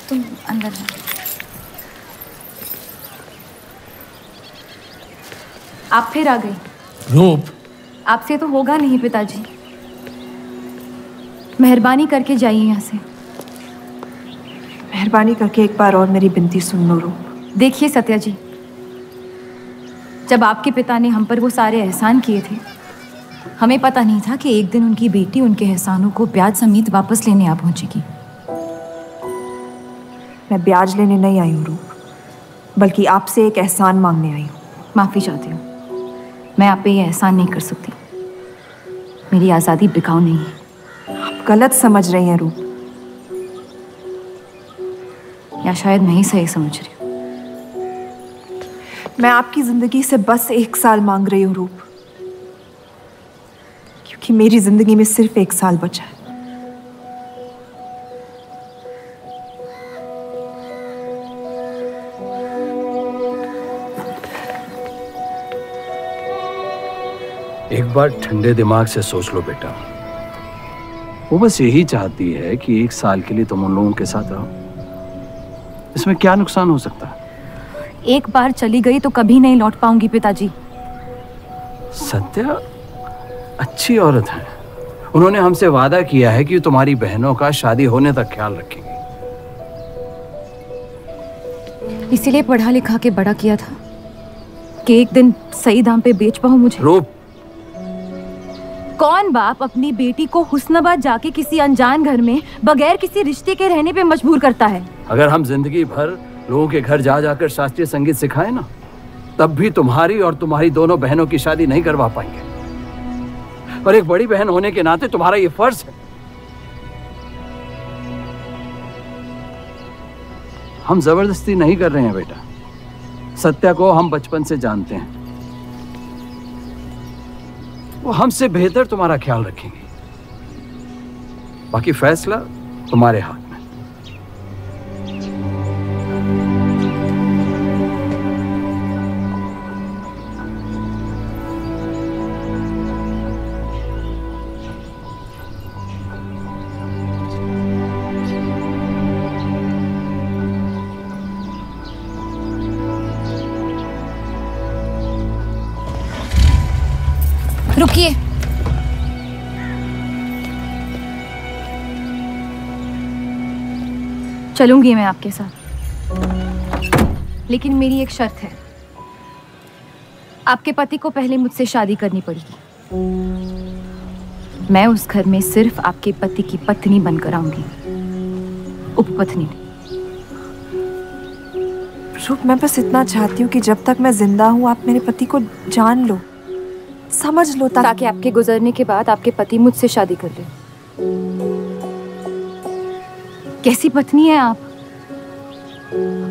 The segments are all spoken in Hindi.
तुम अंदर जाओ। आप फिर आ गई। रूप, आपसे तो होगा नहीं पिताजी, मेहरबानी करके जाइए यहाँ से। मेहरबानी करके एक बार और मेरी विनती सुन लो रूप। देखिए सत्या जी, जब आपके पिता ने हम पर वो सारे एहसान किए थे, हमें पता नहीं था कि एक दिन उनकी बेटी उनके एहसानों को ब्याज समेत वापस लेने आ पहुंचेगी। मैं ब्याज लेने नहीं आई हूँ रूप, बल्कि आपसे एक एहसान मांगने आई हूँ। माफी चाहती हूँ, मैं आप पे ये एहसान नहीं कर सकती। मेरी आज़ादी बिकाऊ नहीं है। आप गलत समझ रही हैं रूप। या शायद मैं ही सही समझ रही हूँ। मैं आपकी जिंदगी से बस 1 साल मांग रही हूँ रूप, क्योंकि मेरी जिंदगी में सिर्फ 1 साल बचा है। एक बार ठंडे दिमाग से सोच लो बेटा। वो बस यही चाहती है कि 1 साल के लिए तुम उन लोगों के साथ रहो। इसमें क्या नुकसान हो सकता है? एक बार चली गई तो कभी नहीं लौट पाऊंगी पिताजी। सत्या अच्छी औरत है। उन्होंने हमसे वादा किया है कि तुम्हारी बहनों का शादी होने तक ख्याल रखेंगे। इसीलिए पढ़ा लिखा के बड़ा किया था कि एक दिन सही दाम पे बेच पाऊं मुझे। रूप, कौन बाप अपनी बेटी को हुस्नाबाद जाके किसी अनजान घर में बगैर किसी रिश्ते के रहने पे मजबूर करता है? अगर हम जिंदगी भर लोगों के घर जा जाकर शास्त्रीय संगीत सिखाएं ना, तब भी तुम्हारी और तुम्हारी दोनों बहनों की शादी नहीं करवा पाएंगे। और एक बड़ी बहन होने के नाते तुम्हारा ये फर्ज है। हम जबरदस्ती नहीं कर रहे हैं बेटा। सत्या को हम बचपन से जानते हैं। वो हमसे बेहतर तुम्हारा ख्याल रखेंगे। बाकी फैसला तुम्हारे हाथ में। रुकिए। चलूंगी मैं आपके साथ, लेकिन मेरी एक शर्त है। आपके पति को पहले मुझसे शादी करनी पड़ेगी। मैं उस घर में सिर्फ आपके पति की पत्नी बनकर आऊंगी, उपपत्नी। रूप, मैं बस इतना चाहती हूँ कि जब तक मैं जिंदा हूँ आप मेरे पति को जान लो, समझ लो, ताकि आपके गुजरने के बाद आपके पति मुझसे शादी कर ले। कैसी पत्नी है आप?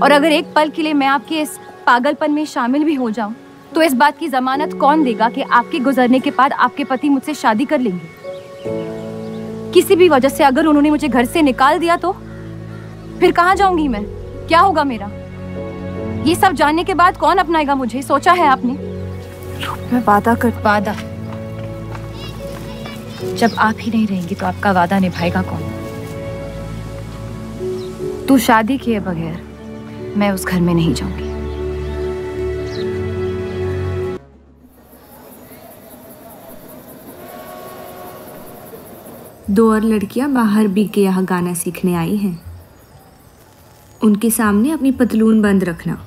और अगर एक पल के लिए मैं आपके इस पागलपन में शामिल भी हो जाऊं, तो इस बात की जमानत कौन देगा कि आपके गुजरने के बाद आपके पति मुझसे शादी कर लेंगे? किसी भी वजह से अगर उन्होंने मुझे घर से निकाल दिया तो फिर कहाँ जाऊंगी मैं? क्या होगा मेरा? ये सब जानने के बाद कौन अपनाएगा मुझे? सोचा है आपने? मैं वादा कर। वादा? जब आप ही नहीं रहेंगी तो आपका वादा निभाएगा कौन? तू शादी किए बगैर मैं उस घर में नहीं जाऊंगी। दो और लड़कियां बाहर बी के यहाँ गाना सीखने आई हैं। उनके सामने अपनी पतलून बंद रखना।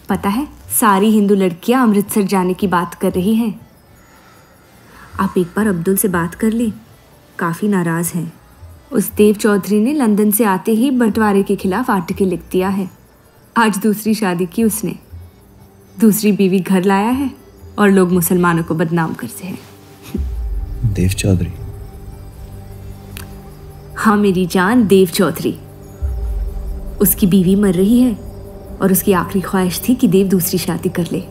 पता है, सारी हिंदू लड़कियां अमृतसर जाने की बात कर रही हैं। आप एक बार अब्दुल से बात कर लें, काफ़ी नाराज़ हैं। उस देव चौधरी ने लंदन से आते ही बंटवारे के खिलाफ आर्टिकल लिख दिया है। आज दूसरी शादी की उसने, दूसरी बीवी घर लाया है और लोग मुसलमानों को बदनाम करते हैं। देव चौधरी? हाँ मेरी जान, देव चौधरी। उसकी बीवी मर रही है और उसकी आखिरी ख्वाहिश थी कि देव दूसरी शादी कर ले।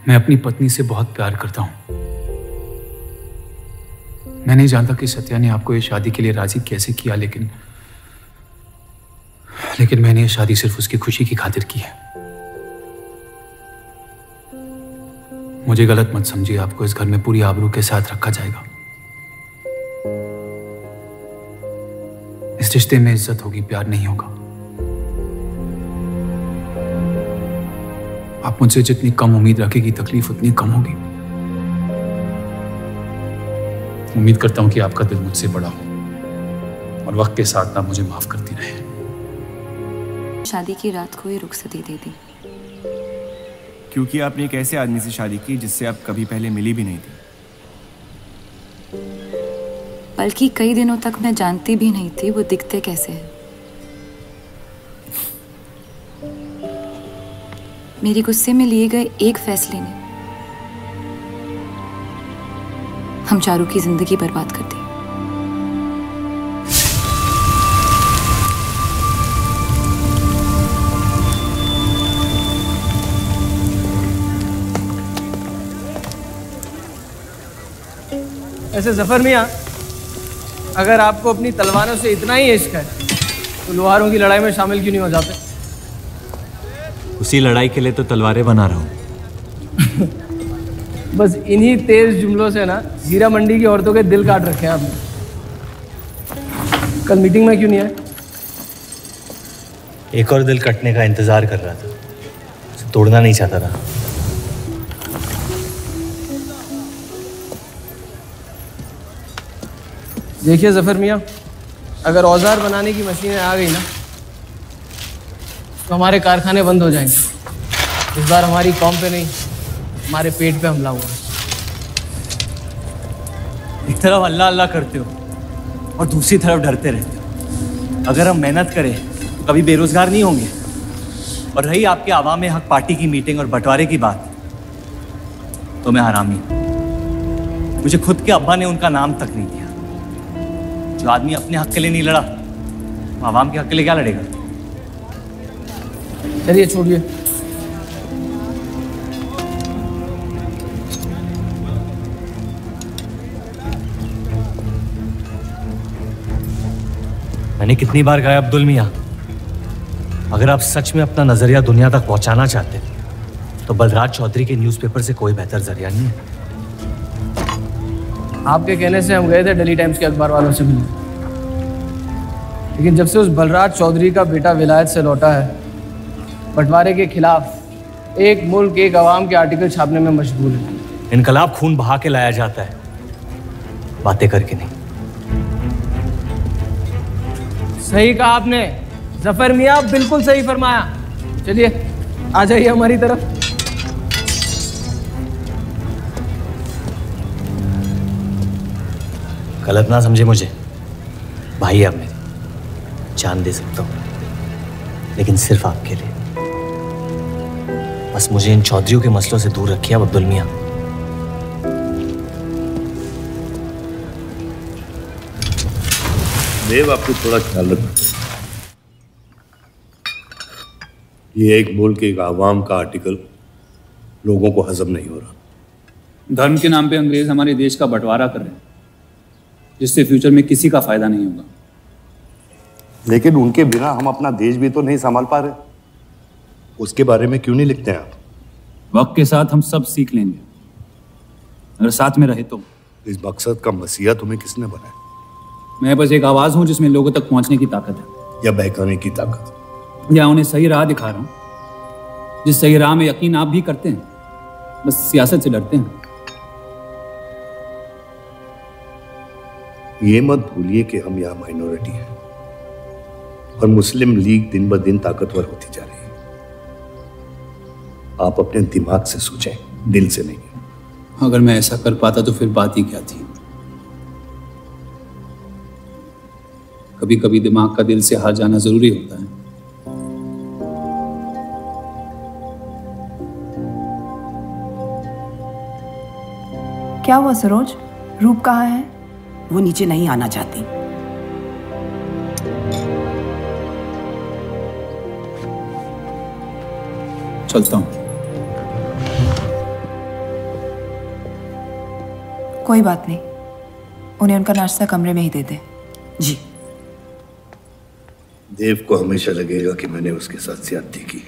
मैं अपनी पत्नी से बहुत प्यार करता हूं। मैं नहीं जानता कि सत्या ने आपको ये शादी के लिए राजी कैसे किया, लेकिन मैंने ये शादी सिर्फ उसकी खुशी की खातिर की है। मुझे गलत मत समझिए, आपको इस घर में पूरी आबरू के साथ रखा जाएगा। इस रिश्ते में इज्जत होगी, प्यार नहीं होगा। आप मुझसे जितनी कम उम्मीद रखेगी, तकलीफ उतनी कम होगी। उम्मीद करता हूं कि आपका दिल मुझसे बड़ा हो और वक्त के साथ आप मुझे माफ करती रहे। शादी की रात को ही रुखसती दे दी, क्योंकि आपने एक ऐसे आदमी से शादी की जिससे आप कभी पहले मिली भी नहीं थी। बल्कि कई दिनों तक मैं जानती भी नहीं थी वो दिखते कैसे हैं। मेरे गुस्से में लिए गए एक फैसले ने हम चारों की जिंदगी बर्बाद कर दी। ऐसे जफर मियाँ, अगर आपको अपनी तलवारों से इतना ही इश्क है तो लोहारों की लड़ाई में शामिल क्यों नहीं हो जाते? उसी लड़ाई के लिए तो तलवारें बना रहा हूँ। बस इन्हीं तेज जुमलों से ना हीरा मंडी की औरतों के दिल काट रखे हैं आपने। कल मीटिंग में क्यों नहीं आए? एक और दिल कटने का इंतजार कर रहा था, उसे तोड़ना नहीं चाहता था। देखिए जफर मियाँ, अगर औजार बनाने की मशीनें आ गई ना तो हमारे कारखाने बंद हो जाएंगे। इस बार हमारी कौम पे नहीं, हमारे पेट पे हमला हुआ। एक तरफ अल्लाह अल्लाह करते हो और दूसरी तरफ डरते रहते हो। अगर हम मेहनत करें तो कभी बेरोजगार नहीं होंगे। और रही आपके आवाम हक पार्टी की मीटिंग और बंटवारे की बात, तो मैं हरामी। मुझे खुद के अब्बा ने उनका नाम तक नहीं दिया। जो आदमी अपने हक के लिए नहीं लड़ा, वो आवाम के हक के लिए क्या लड़ेगा? चलिए छोड़िए। मैंने कितनी बार कहा अब्दुल मियाँ, अगर आप सच में अपना नजरिया दुनिया तक पहुंचाना चाहते तो बलराज चौधरी के न्यूज़पेपर से कोई बेहतर जरिया नहीं है। आपके कहने से हम गए थे दिल्ली टाइम्स के अखबार वालों से मिलने, लेकिन जब से उस बलराज चौधरी का बेटा विलायत से लौटा है, बंटवारे के खिलाफ एक मुल्क एक आवाम के आर्टिकल छापने में मशगूल है। इनकलाब खून बहा के लाया जाता है, बातें करके नहीं। सही कहा आपने जफर मियाँ, बिल्कुल सही फरमाया। चलिए आ जाइए हमारी तरफ। गलत ना समझे मुझे, भाई आप मेरे, जान दे सकता हूँ, लेकिन सिर्फ आपके लिए। बस मुझे इन चौधरियों के मसलों से दूर रखिए अब्दुल मियाँ। देव, आपको थोड़ा ख्याल रखना। ये एक मुल्क एक आवाम का आर्टिकल लोगों को हजम नहीं हो रहा। धर्म के नाम पे अंग्रेज हमारे देश का बंटवारा कर रहे हैं, जिससे फ्यूचर में किसी का फायदा नहीं होगा। लेकिन उनके बिना हम अपना देश भी तो नहीं संभाल पा रहे। उसके बारे में क्यों नहीं लिखते हैं आप? वक्त के साथ हम सब सीख लेंगे, अगर साथ में रहे तो। इस मकसद का मसीहा तुम्हें किसने बनाया? मैं बस एक आवाज हूं जिसमें लोगों तक पहुंचने की ताकत है, या बहकाने की ताकत? या उन्हें सही राह दिखा रहा हूं, जिस सही राह में यकीन आप भी करते हैं, बस सियासत से डरते हैं। ये मत भूलिए कि हम यहाँ माइनॉरिटी हैं और मुस्लिम लीग दिन ब दिन ताकतवर होती जा रही है। आप अपने दिमाग से सोचें, दिल से नहीं। अगर मैं ऐसा कर पाता तो फिर बात ही क्या थी। कभी कभी दिमाग का दिल से हार जाना जरूरी होता है। क्या हुआ सरोज? रूप कहाँ है? वो नीचे नहीं आना चाहती। चलता हूं। कोई बात नहीं, उन्हें उनका नाश्ता कमरे में ही दे दे। जी। देव को हमेशा लगेगा कि मैंने उसके साथ ज्यादती की,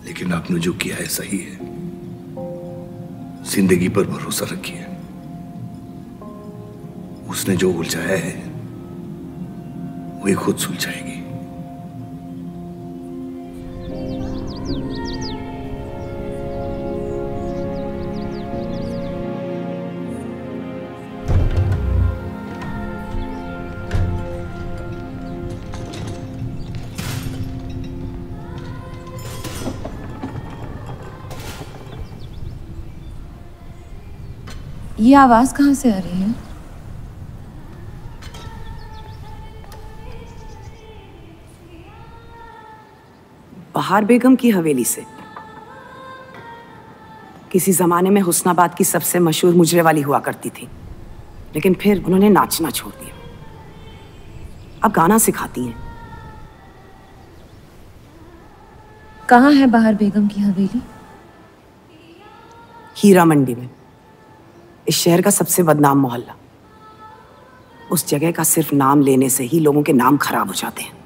लेकिन आपने जो किया है सही है। जिंदगी पर भरोसा रखिए, उसने जो उलझाया है वही खुद सुलझाएगी। ये आवाज कहाँ से आ रही है? बहार बेगम की हवेली से। किसी जमाने में हुस्नाबाद की सबसे मशहूर मुजरे वाली हुआ करती थी, लेकिन फिर उन्होंने नाचना छोड़ दिया। अब गाना सिखाती हैं। कहाँ है बहार बेगम की हवेली? हीरा मंडी में, इस शहर का सबसे बदनाम मोहल्ला। उस जगह का सिर्फ नाम लेने से ही लोगों के नाम खराब हो जाते हैं।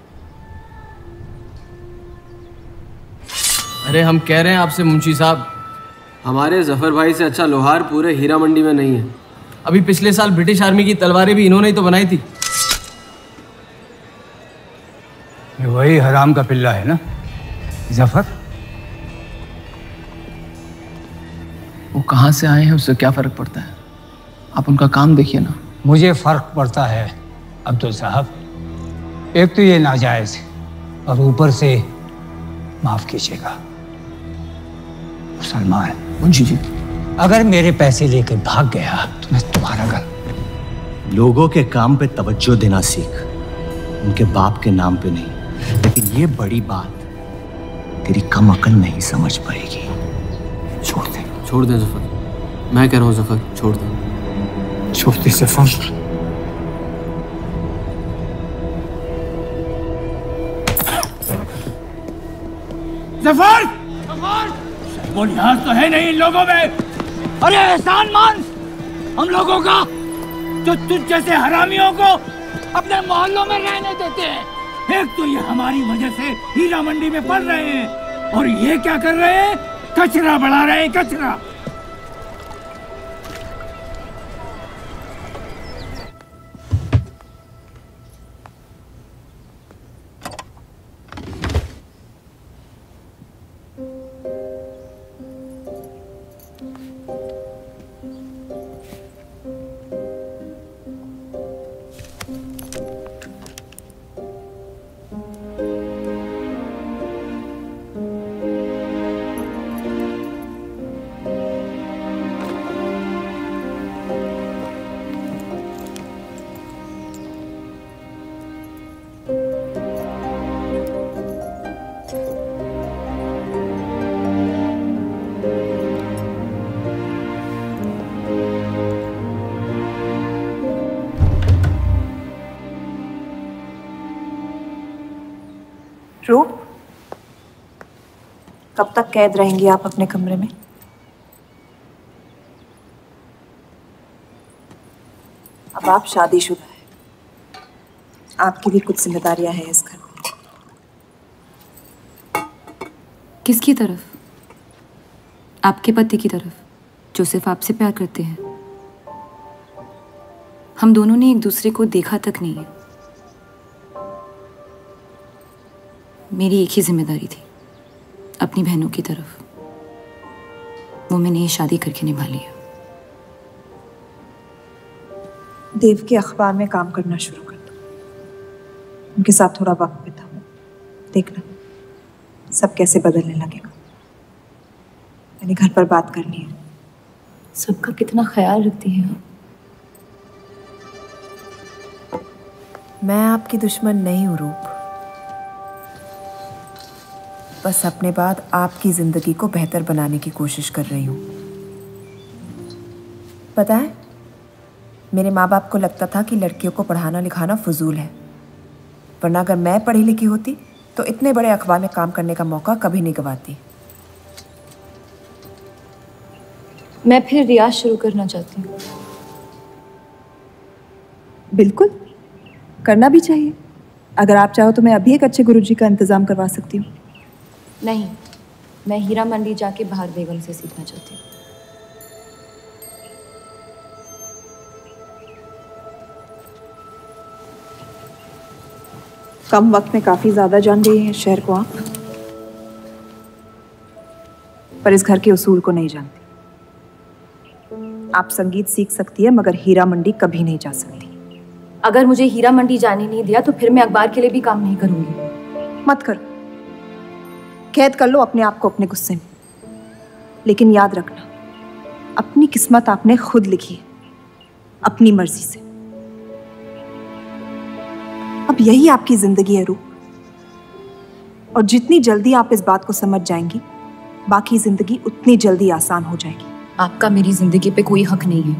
अरे हम कह रहे हैं आपसे मुंशी साहब, हमारे जफर भाई से अच्छा लोहार पूरे हीरा मंडी में नहीं है। अभी पिछले साल ब्रिटिश आर्मी की तलवारें भी इन्होंने ही तो बनाई थी। ये वही हराम का पिल्ला है ना जफर? वो कहाँ से आए हैं उससे क्या फर्क पड़ता है, आप उनका काम देखिए ना। मुझे फर्क पड़ता है अब्दुल साहब। एक तो ये नाजायज और ऊपर से माफ कीजिएगा मुसलमान मुंशी जी, अगर मेरे पैसे लेकर भाग गया तो मैं तुम्हारा घर। लोगों के काम पे तवज्जो देना सीख, उनके बाप के नाम पे नहीं। लेकिन ये बड़ी बात तेरी कम अकल नहीं समझ पाएगी। छोड़ दे। छोड़ दे जफर, मैं कह रहा हूँ जफर छोड़ दे। छोड़ दे जफर। जफर! वो लिहाज तो है नहीं इन लोगों में। अरे एहसान मान हम लोगों का, जो तुझ जैसे हरामियों को अपने मोहल्लों में रहने देते हैं। एक तो ये हमारी वजह से हीरा मंडी में पड़ रहे हैं, और ये क्या कर रहे हैं? कचरा बढ़ा रहे हैं, कचरा। रूप, कब तक कैद रहेंगी आप अपने कमरे में? अब आप शादीशुदा हैं, आपकी भी कुछ जिम्मेदारियां हैं इस घर में। किसकी तरफ? आपके पति की तरफ, जो सिर्फ आपसे प्यार करते हैं। हम दोनों ने एक दूसरे को देखा तक नहीं है। मेरी एक ही जिम्मेदारी थी, अपनी बहनों की तरफ। वो मैंने ये शादी करके निभा लिया। देव के अखबार में काम करना शुरू कर दो, उनके साथ थोड़ा वक्त बिताओ, देखना सब कैसे बदलने लगेगा। मैंने घर पर बात करनी है। सबका कितना ख्याल रखती हैं आप। मैं आपकी दुश्मन नहीं हूँ रूप, बस अपने बाद आपकी जिंदगी को बेहतर बनाने की कोशिश कर रही हूँ। पता है, मेरे माँ बाप को लगता था कि लड़कियों को पढ़ाना लिखाना फजूल है, वरना अगर मैं पढ़ी लिखी होती तो इतने बड़े अखबार में काम करने का मौका कभी नहीं गंवाती। मैं फिर रियाज शुरू करना चाहती हूँ। बिल्कुल, करना भी चाहिए। अगर आप चाहो तो मैं अभी एक अच्छे गुरुजी का इंतजाम करवा सकती हूँ। नहीं, मैं हीरा मंडी जाके बाहर बेगम से सीखना चाहती हूँ। कम वक्त में काफी ज्यादा जान गई हैं इस शहर को आप, पर इस घर के उसूल को नहीं जानती। आप संगीत सीख सकती है मगर हीरा मंडी कभी नहीं जा सकती। अगर मुझे हीरा मंडी जाने नहीं दिया तो फिर मैं अखबार के लिए भी काम नहीं करूंगी। मत करो, कैद कर लो अपने आप को अपने गुस्से में, लेकिन याद रखना अपनी किस्मत आपने खुद लिखी है, अपनी मर्जी से। अब यही आपकी जिंदगी है रूप, और जितनी जल्दी आप इस बात को समझ जाएंगी बाकी जिंदगी उतनी जल्दी आसान हो जाएगी। आपका मेरी जिंदगी पे कोई हक नहीं है।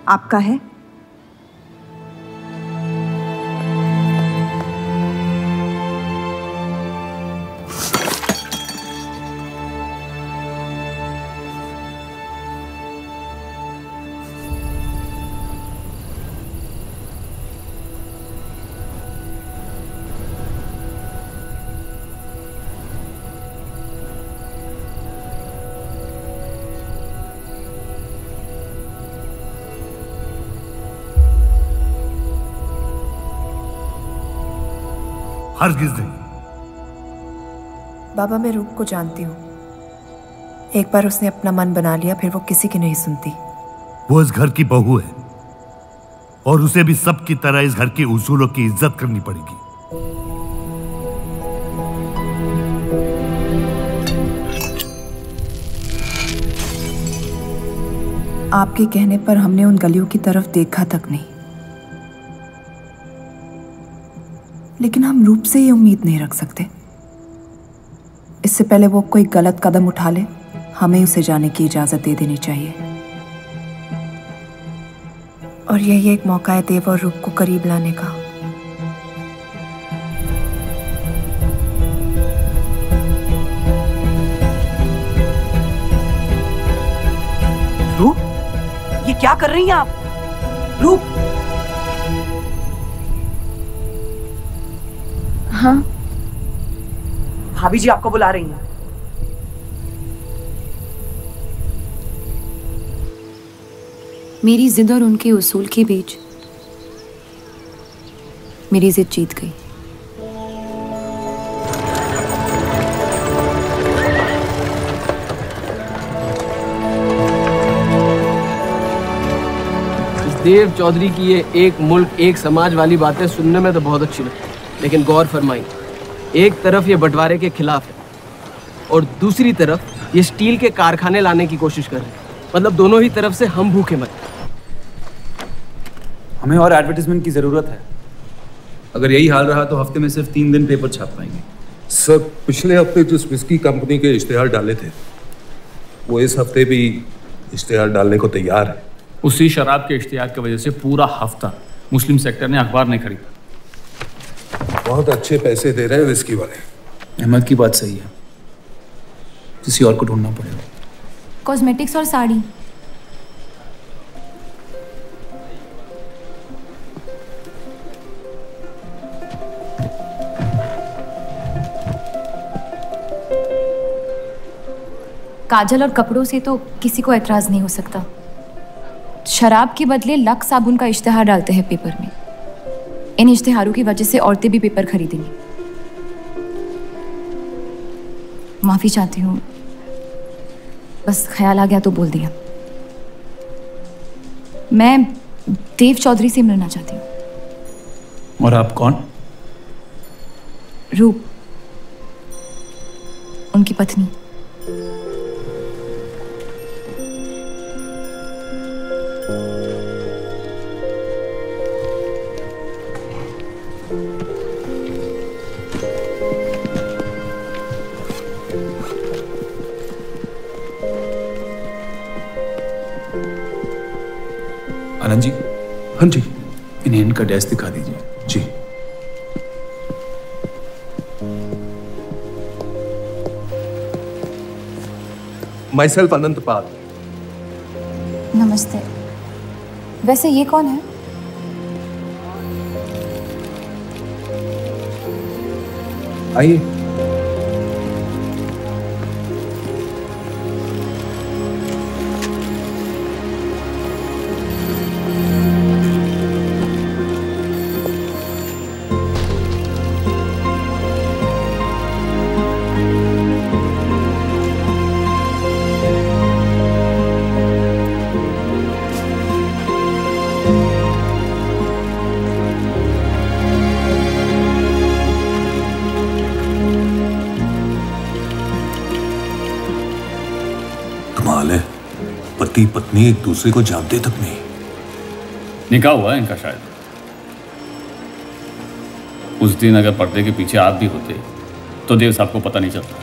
आपका है। हरगिज़ नहीं। बाबा, मैं रूप को जानती हूँ। एक बार उसने अपना मन बना लिया फिर वो किसी की नहीं सुनती। वो इस घर की बहू है और उसे भी सबकी तरह इस घर के उसूलों की इज्जत करनी पड़ेगी। आपके कहने पर हमने उन गलियों की तरफ देखा तक नहीं, लेकिन हम रूप से ये उम्मीद नहीं रख सकते। इससे पहले वो कोई गलत कदम उठा ले हमें उसे जाने की इजाजत दे देनी चाहिए। और यही एक मौका है देव और रूप को करीब लाने का। रूप, ये क्या कर रही हैं आप? रूप। हाँ, भाभी जी आपको बुला रही हैं। मेरी जिद और उनके उसूल के बीच मेरी जिद जीत गई। देव चौधरी की ये एक मुल्क एक समाज वाली बातें सुनने में तो बहुत अच्छी लगती, लेकिन गौर फरमाई, एक तरफ ये बंटवारे के खिलाफ है और दूसरी तरफ ये स्टील के कारखाने लाने की कोशिश कर रहे हैं। मतलब दोनों ही तरफ से हम भूखे मर। हमें और एडवर्टाइजमेंट की जरूरत है। अगर यही हाल रहा तो हफ्ते में सिर्फ 3 दिन पेपर छाप पाएंगे। सर, पिछले हफ्ते जिस विस्की कंपनी के इश्तेहार डाले थे वो इस हफ्ते भी इश्तेहार डालने को तैयार है। उसी शराब के इश्तेहार की वजह से पूरा हफ्ता मुस्लिम सेक्टर ने अखबार नहीं खरीदा। बहुत अच्छे पैसे दे रहे हैं विस्की वाले। अहमद की बात सही है, किसी और को ढूंढना पड़ेगा। कॉस्मेटिक्स और साड़ी। काजल और कपड़ों से तो किसी को एतराज नहीं हो सकता। शराब के बदले लक्स साबुन का इश्तेहार डालते हैं पेपर में। इन इश्तेहारों की वजह से औरतें भी पेपर खरीदेंगी। माफी चाहती हूँ, बस ख्याल आ गया तो बोल दिया। मैं देव चौधरी से मिलना चाहती हूँ। और आप कौन? रूप, उनकी पत्नी। आनंद जी। हाँ जी। इन्हें इनका डेस्क दिखा दीजिए। जी। myself Anantpal. नमस्ते। वैसे ये कौन है? आइए। पति पत्नी एक दूसरे को जानते तक नहीं। निकाह हुआ है इनका शायद। उस दिन अगर पर्दे के पीछे आप भी होते तो देव साहब को पता नहीं चलता।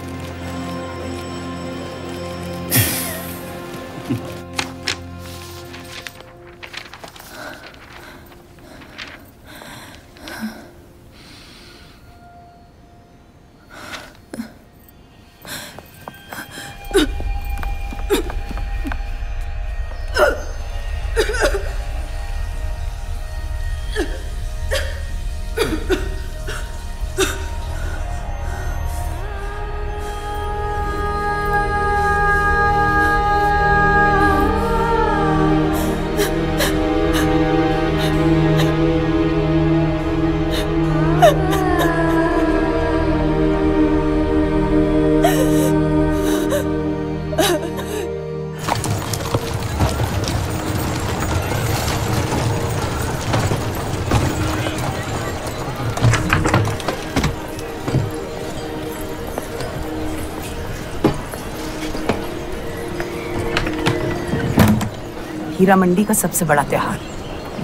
हीरा मंडी का सबसे बड़ा त्योहार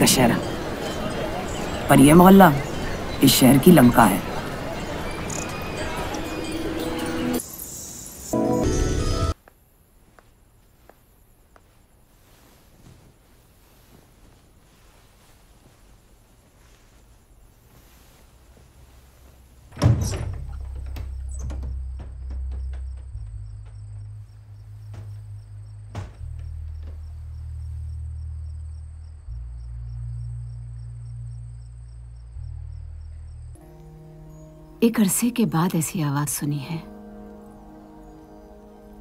दशहरा, पर यह मोहल्ला इस शहर की लंका है। एक अरसे के बाद ऐसी आवाज सुनी है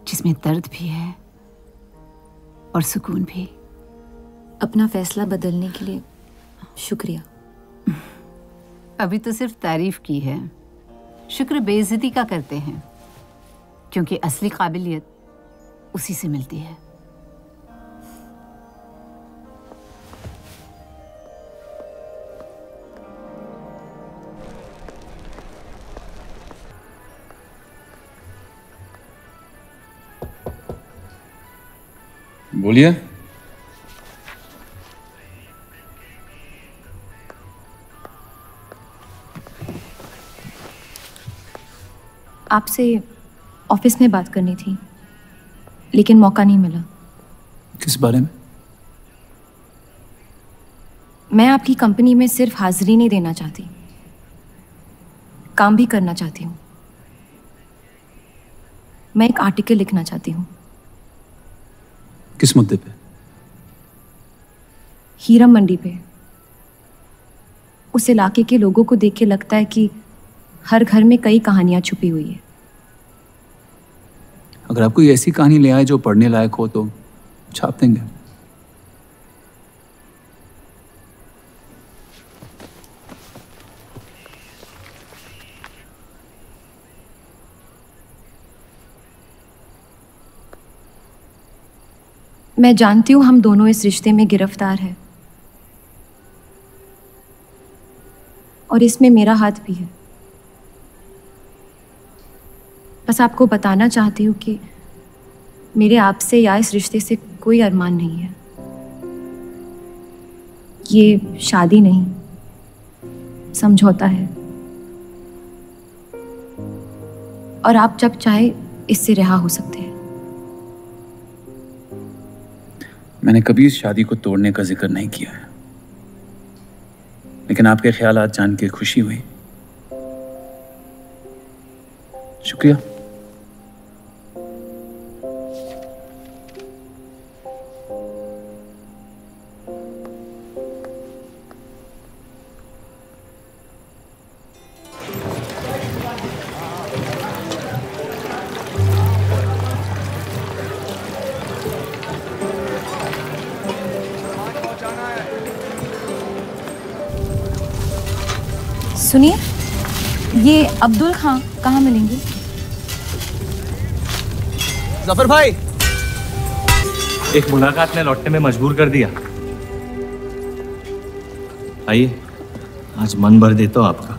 जिसमें दर्द भी है और सुकून भी। अपना फैसला बदलने के लिए शुक्रिया। अभी तो सिर्फ तारीफ की है, शुक्र बेइज्जती का करते हैं, क्योंकि असली काबिलियत उसी से मिलती है। बोलिए। आपसे ऑफिस में बात करनी थी, लेकिन मौका नहीं मिला। किस बारे में? मैं आपकी कंपनी में सिर्फ हाजिरी नहीं देना चाहती, काम भी करना चाहती हूँ। मैं एक आर्टिकल लिखना चाहती हूँ। किस मुद्दे पे? हीरा मंडी पे। उस इलाके के लोगों को देख के लगता है कि हर घर में कई कहानियां छुपी हुई है। अगर आप कोई ऐसी कहानी ले आए जो पढ़ने लायक हो तो छाप देंगे। मैं जानती हूँ हम दोनों इस रिश्ते में गिरफ्तार हैं, और इसमें मेरा हाथ भी है। बस आपको बताना चाहती हूँ कि मेरे आपसे या इस रिश्ते से कोई अरमान नहीं है। ये शादी नहीं, समझौता है, और आप जब चाहे इससे रिहा हो सकते हैं। मैंने कभी इस शादी को तोड़ने का जिक्र नहीं किया है, लेकिन आपके ख्यालात जान के खुशी हुई। शुक्रिया। सुनिए, ये अब्दुल खां कहाँ मिलेंगे? जफर भाई, एक मुलाकात ने लौटने में मजबूर कर दिया। आइए, आज मन भर देता हूं आपका,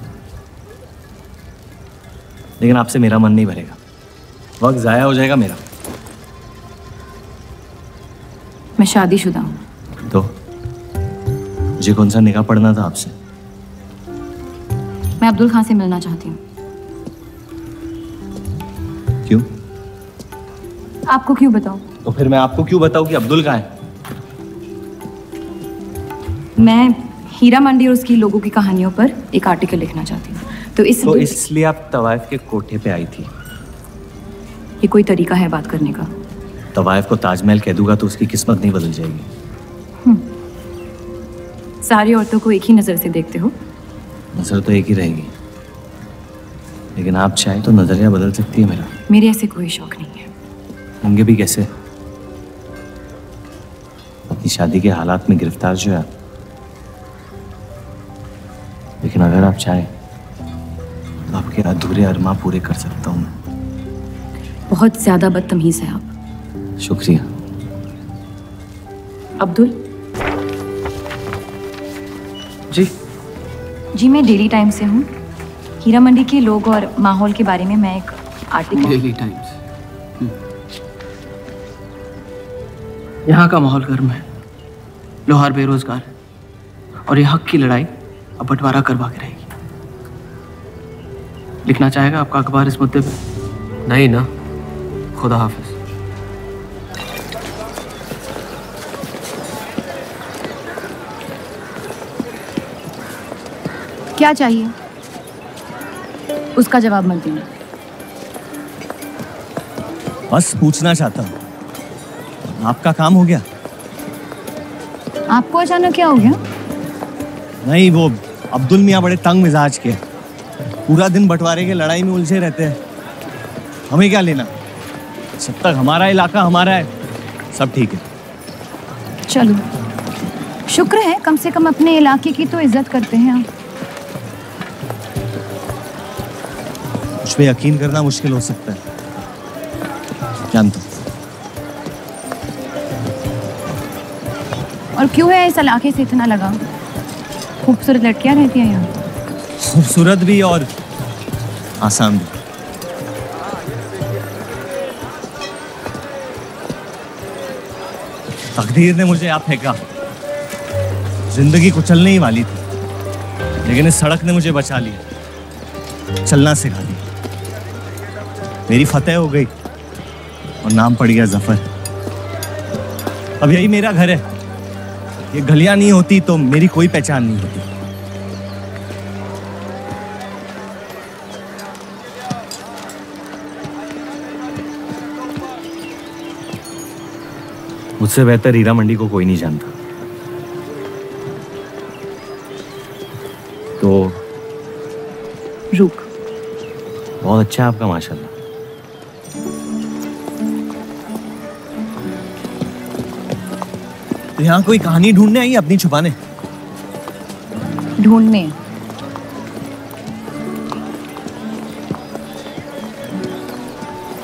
लेकिन आपसे मेरा मन नहीं भरेगा। वक्त जाया हो जाएगा मेरा। मैं शादीशुदा हूँ। तो मुझे कौन सा निकाह पढ़ना था आपसे? मैं अब्दुल खां से मिलना चाहती हूँ। क्यों? आपको क्यों बताऊं? तो फिर मैं आपको क्यों बताऊं कि अब्दुल कहाँ है? मैं हीरा मंडी और उसकी लोगों की कहानियों पर एक आर्टिकल लिखना चाहती हूँ। तो इसलिए आप तवाइफ के कोठे पे आई थी? ये कोई तरीका है बात करने का? तवाइफ को ताजमहल कह दूंगा तो उसकी किस्मत नहीं बदल जाएगी। सारी औरतों को एक ही नजर से देखते हो? नजर तो एक ही रहेगी, लेकिन आप चाहे तो नजरिया बदल सकती है मेरा। मेरे ऐसे कोई शौक नहीं है। होंगे भी कैसे? अपनी शादी के हालात में गिरफ्तार जो है। लेकिन अगर आप चाहे तो आपके अधूरे अरमा पूरे कर सकता हूँ। बहुत ज्यादा बदतमीज है आप। शुक्रिया। अब्दुल जी। जी, मैं डेली टाइम्स से हूँ। हीरा मंडी के लोग और माहौल के बारे में मैं एक आर्टिकल। Daily times. यहाँ का माहौल गर्म है, लोहार बेरोजगार, और ये हक की लड़ाई अब बंटवारा करवा के रहेगी। लिखना चाहेगा आपका अखबार इस मुद्दे पे? नहीं ना? खुदा हाफिज। क्या चाहिए? उसका जवाब मत देना। बस पूछना चाहता हूँ, आपका काम हो गया? आपको अचानक क्या हो गया? नहीं, वो अब्दुल मियाँ बड़े तंग मिजाज के, पूरा दिन बंटवारे के लड़ाई में उलझे रहते हैं। हमें क्या लेना? जब तक हमारा इलाका हमारा है, सब ठीक है। चलो, शुक्र है कम से कम अपने इलाके की तो इज्जत करते हैं आप। मुझ पे यकीन करना मुश्किल हो सकता है, जानता हूं। और क्यों है इस इलाके से इतना लगाव? खूबसूरत लड़कियां रहती हैं यहाँ। खूबसूरत भी और आसान भी। तकदीर ने मुझे यहाँ फेंका। जिंदगी कुचलने ही वाली थी, लेकिन इस सड़क ने मुझे बचा लिया, चलना सिखा दिया। मेरी फतेह हो गई और नाम पड़ गया जफर। अब यही मेरा घर है। ये गलियां नहीं होती तो मेरी कोई पहचान नहीं होती। मुझसे बेहतर हीरा मंडी को कोई नहीं जानता। तो रुक। बहुत अच्छा है आपका, माशाल्लाह। तो यहाँ कोई कहानी ढूंढने आई, अपनी छुपाने? ढूंढने?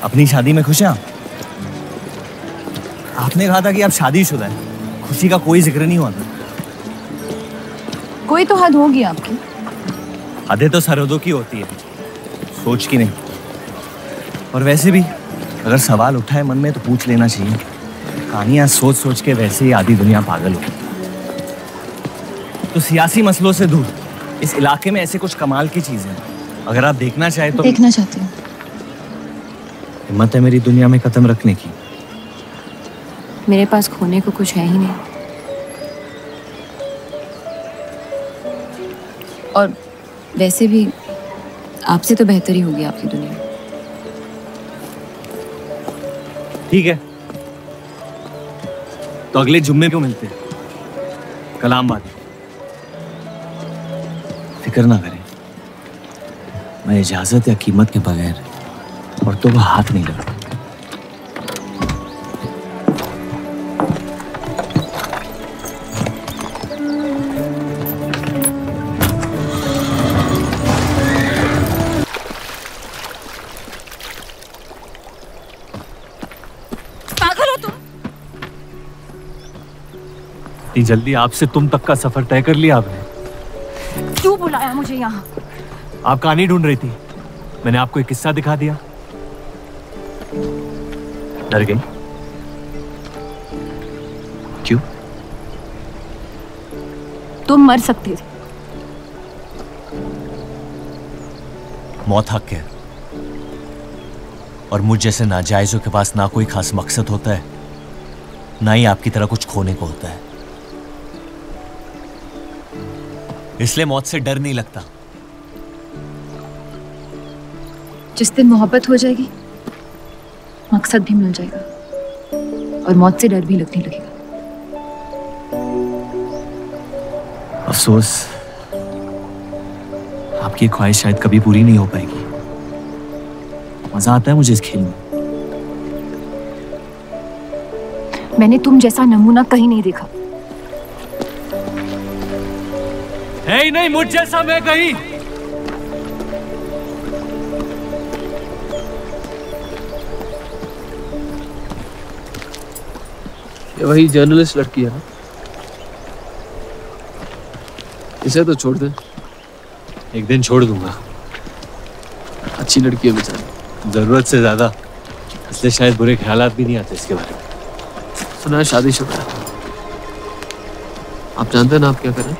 अपनी शादी में खुश हैं आप? आपने कहा था कि आप शादीशुदा हैं, खुशी का कोई जिक्र नहीं हुआ था। कोई तो हद होगी आपकी। हदें तो सरहदों की होती है, सोच की नहीं। और वैसे भी अगर सवाल उठा है मन में तो पूछ लेना चाहिए। कहानियां सोच सोच के वैसे ही आधी दुनिया पागल हो। तो सियासी मसलों से दूर इस इलाके में ऐसे कुछ कमाल की चीजें हैं, अगर आप देखना चाहे तो। देखना चाहती हूँ। हिम्मत है मेरी दुनिया में कदम रखने की? मेरे पास खोने को कुछ है ही नहीं। और वैसे भी आपसे तो बेहतर ही होगी आपकी दुनिया। ठीक है, तो अगले जुम्मे को मिलते हैं, कलाम बात। फिक्र ना करें, मैं इजाजत या कीमत के बगैर औरतों को हाथ नहीं लगाता। इतनी जल्दी आपसे तुम तक का सफर तय कर लिया आपने? क्यों बुलाया मुझे यहाँ? आप कहानी ढूंढ रही थी, मैंने आपको एक किस्सा दिखा दिया। डर गई? क्यों? तुम मर सकते थे। मौत हक है, और मुझ जैसे नाजायजों के पास ना कोई खास मकसद होता है, ना ही आपकी तरह कुछ खोने को होता है। इसलिए मौत से डर नहीं लगता। जिस दिन मोहब्बत हो जाएगी, मकसद भी मिल जाएगा और मौत से डर भी लगने लगेगा। अफसोस, आपकी ख्वाहिश शायद कभी पूरी नहीं हो पाएगी। मजा आता है मुझे इस खेल में। मैंने तुम जैसा नमूना कहीं नहीं देखा। है ही नहीं मुझ जैसा मैं कहीं। ये वही जर्नलिस्ट लड़की है ना? इसे तो छोड़ दे। एक दिन छोड़ दूंगा। अच्छी लड़की है बेचारी। जरूरत से ज्यादा, इसलिए शायद बुरे ख्यालात भी नहीं आते इसके बारे में। सुना है शादीशुदा है। आप जानते हैं ना आप क्या करें?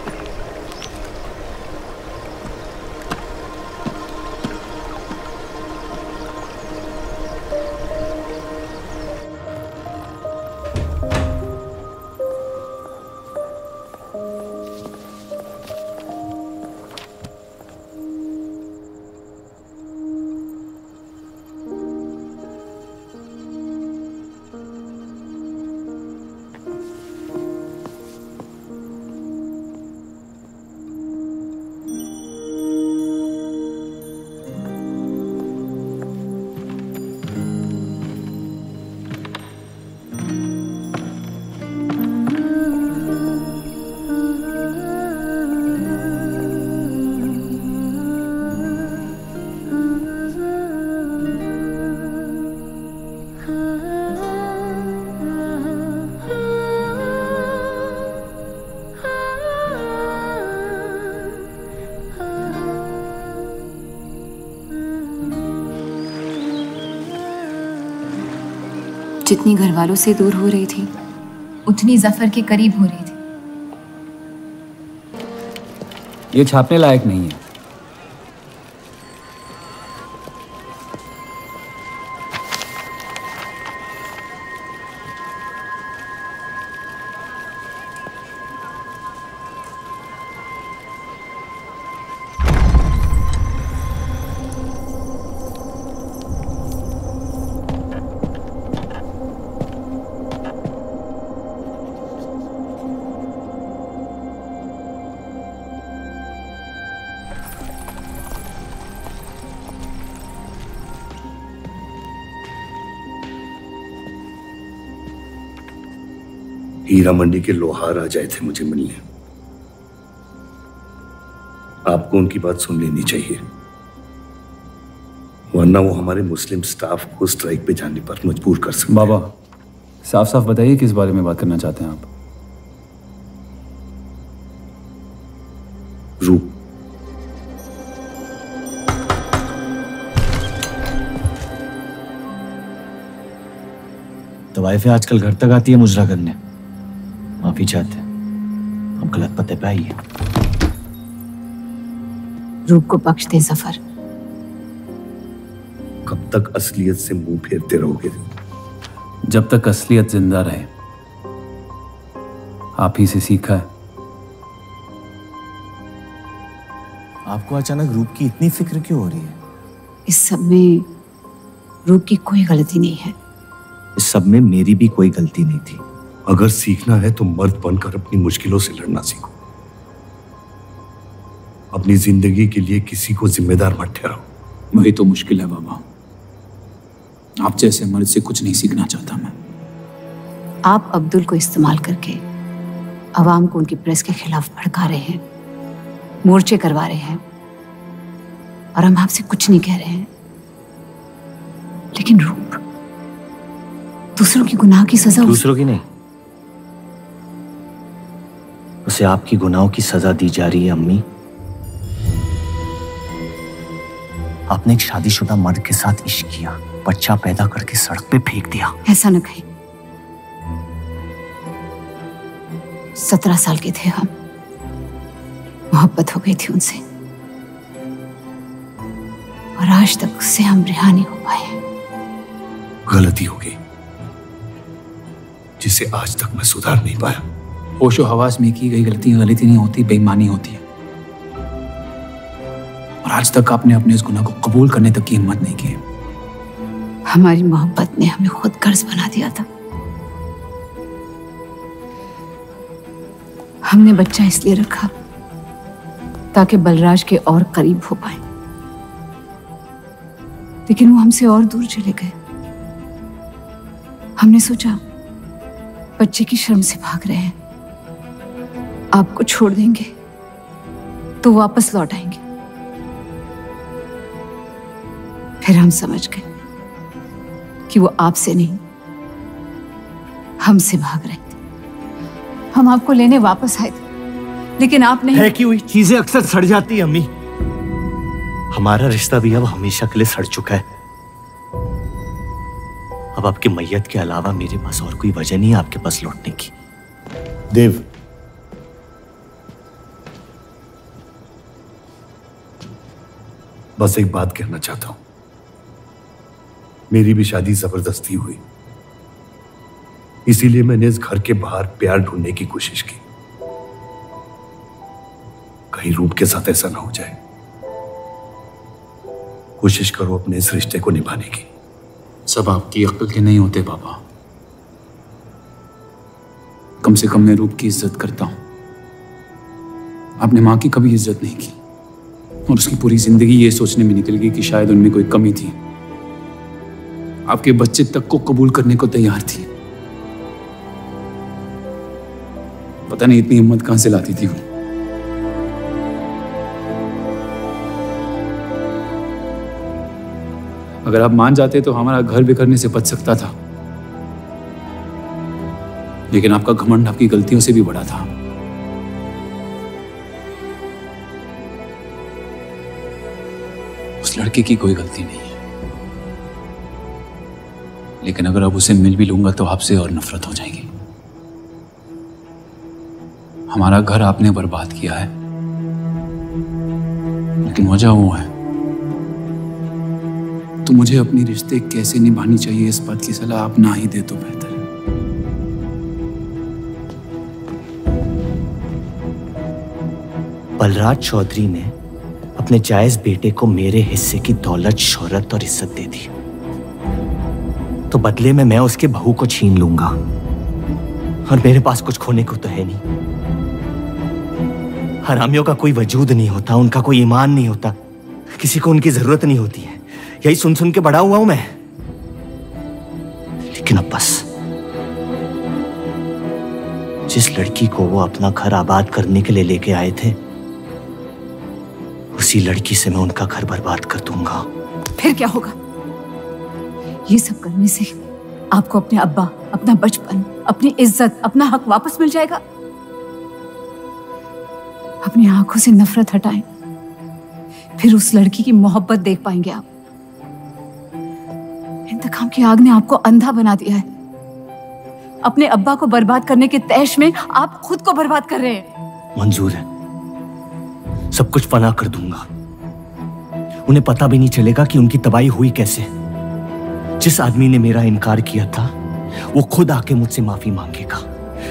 जितनी घर वालों से दूर हो रही थी, उतनी जफर के करीब हो रही थी। ये छापने लायक नहीं है। हीरा मंडी के लोहार आ जाए थे मुझे मिलने। आपको उनकी बात सुन लेनी चाहिए, वरना वो हमारे मुस्लिम स्टाफ को स्ट्राइक पे जाने पर मजबूर कर सकते। बाबा, साफ साफ बताइए किस बारे में बात करना चाहते हैं आप? रूप। तो वाइफ आजकल घर तक आती है मुजरा करने। माफी चाहते हैं, हम गलत पते पे आई है। रूप को बख्श दे जफर। कब तक असलियत से मुंह फेरते रहोगे? जब तक असलियत जिंदा रहे। आप ही से सीखा है। आपको अचानक रूप की इतनी फिक्र क्यों हो रही है? इस सब में रूप की कोई गलती नहीं है। इस सब में मेरी भी कोई गलती नहीं थी। अगर सीखना है तो मर्द बनकर अपनी मुश्किलों से लड़ना सीखो। अपनी जिंदगी के लिए किसी को जिम्मेदार मत ठहराओ। वही तो मुश्किल है बाबा। आप जैसे मर्द से कुछ नहीं सीखना चाहता मैं। आप अब्दुल को इस्तेमाल करके अवाम को उनकी प्रेस के खिलाफ भड़का रहे हैं, मोर्चे करवा रहे हैं, और हम आपसे कुछ नहीं कह रहे हैं। लेकिन रूप, दूसरों की गुनाह की सजा दूसरों की नहीं, उसे आपकी गुनाहों की सजा दी जा रही है अम्मी। आपने एक शादीशुदा मर्द के साथ इश्क किया, बच्चा पैदा करके सड़क पे फेंक दिया। ऐसा न कहे। 17 साल के थे हम, मोहब्बत हो गई थी उनसे और आज तक उससे हम रिहा नहीं हो पाए। गलती हो गई जिसे आज तक मैं सुधार नहीं पाया। होशो हवास में की गई गलती गलती नहीं होती, बेईमानी होती है। और आज तक आपने अपने इस गुनाह को कबूल करने तक की हिम्मत नहीं की। हमारी मोहब्बत ने हमें खुद कर्ज बना दिया था। हमने बच्चा इसलिए रखा ताकि बलराज के और करीब हो पाए, लेकिन वो हमसे और दूर चले गए। हमने सोचा बच्चे की शर्म से भाग रहे हैं, आपको छोड़ देंगे तो वापस लौट आएंगे। फिर हम समझ गए कि वो आपसे नहीं हमसे भाग रहे थे। हम आपको लेने वापस आए थे, लेकिन आप नहीं। है कि हुई चीजें अक्सर सड़ जाती है अम्मी। हमारा रिश्ता भी अब हमेशा के लिए सड़ चुका है। अब आपकी मैयत के अलावा मेरे पास और कोई वजह नहीं है आपके पास लौटने की। देव, बस एक बात कहना चाहता हूं। मेरी भी शादी जबरदस्ती हुई, इसीलिए मैंने इस घर के बाहर प्यार ढूंढने की कोशिश की। कहीं रूप के साथ ऐसा ना हो जाए। कोशिश करो अपने इस रिश्ते को निभाने की। सब आपकी अक्ल के नहीं होते पापा। कम से कम मैं रूप की इज्जत करता हूं। आपने मां की कभी इज्जत नहीं की और उसकी पूरी जिंदगी ये सोचने में निकल गई कि शायद उनमें कोई कमी थी। आपके बच्चे तक को कबूल करने को तैयार थी। पता नहीं इतनी हिम्मत कहां से लाती थी वो। अगर आप मान जाते तो हमारा घर बिखरने से बच सकता था, लेकिन आपका घमंड आपकी गलतियों से भी बड़ा था। उस लड़के की कोई गलती नहीं है, लेकिन अगर अब उसे मिल भी लूंगा तो आपसे और नफरत हो जाएगी। हमारा घर आपने बर्बाद किया है, लेकिन वजह वो है। तो मुझे अपनी रिश्ते कैसे निभानी चाहिए इस बात की सलाह आप ना ही दे तो बेहतर है। बलराज चौधरी ने अपने जायज बेटे को मेरे हिस्से की दौलत, शोहरत और इज्जत दे दी, तो बदले में मैं उसके बहू को छीन लूंगा। और मेरे पास कुछ खोने को तो है नहीं। हरामियों का कोई वजूद नहीं होता, उनका कोई ईमान नहीं होता, किसी को उनकी जरूरत नहीं होती है। यही सुन सुन के बड़ा हुआ हूं मैं। लेकिन अब बस, जिस लड़की को वो अपना घर आबाद करने के लिए लेके आए थे, उसी लड़की से मैं उनका घर बर्बाद कर दूंगा। फिर क्या होगा? ये सब करने से आपको अपने अब्बा, अपना बचपन, अपनी इज्जत, अपना हक वापस मिल जाएगा। अपनी आंखों से नफरत हटाएं, फिर उस लड़की की मोहब्बत देख पाएंगे आप। इंतकाम की आग ने आपको अंधा बना दिया है। अपने अब्बा को बर्बाद करने के तैश में आप खुद को बर्बाद कर रहे हैं। मंजूर है, सब कुछ फना कर दूंगा। उन्हें पता भी नहीं चलेगा कि उनकी तबाही हुई कैसे। जिस आदमी ने मेरा इनकार किया था, वो खुद आके मुझसे माफी मांगेगा,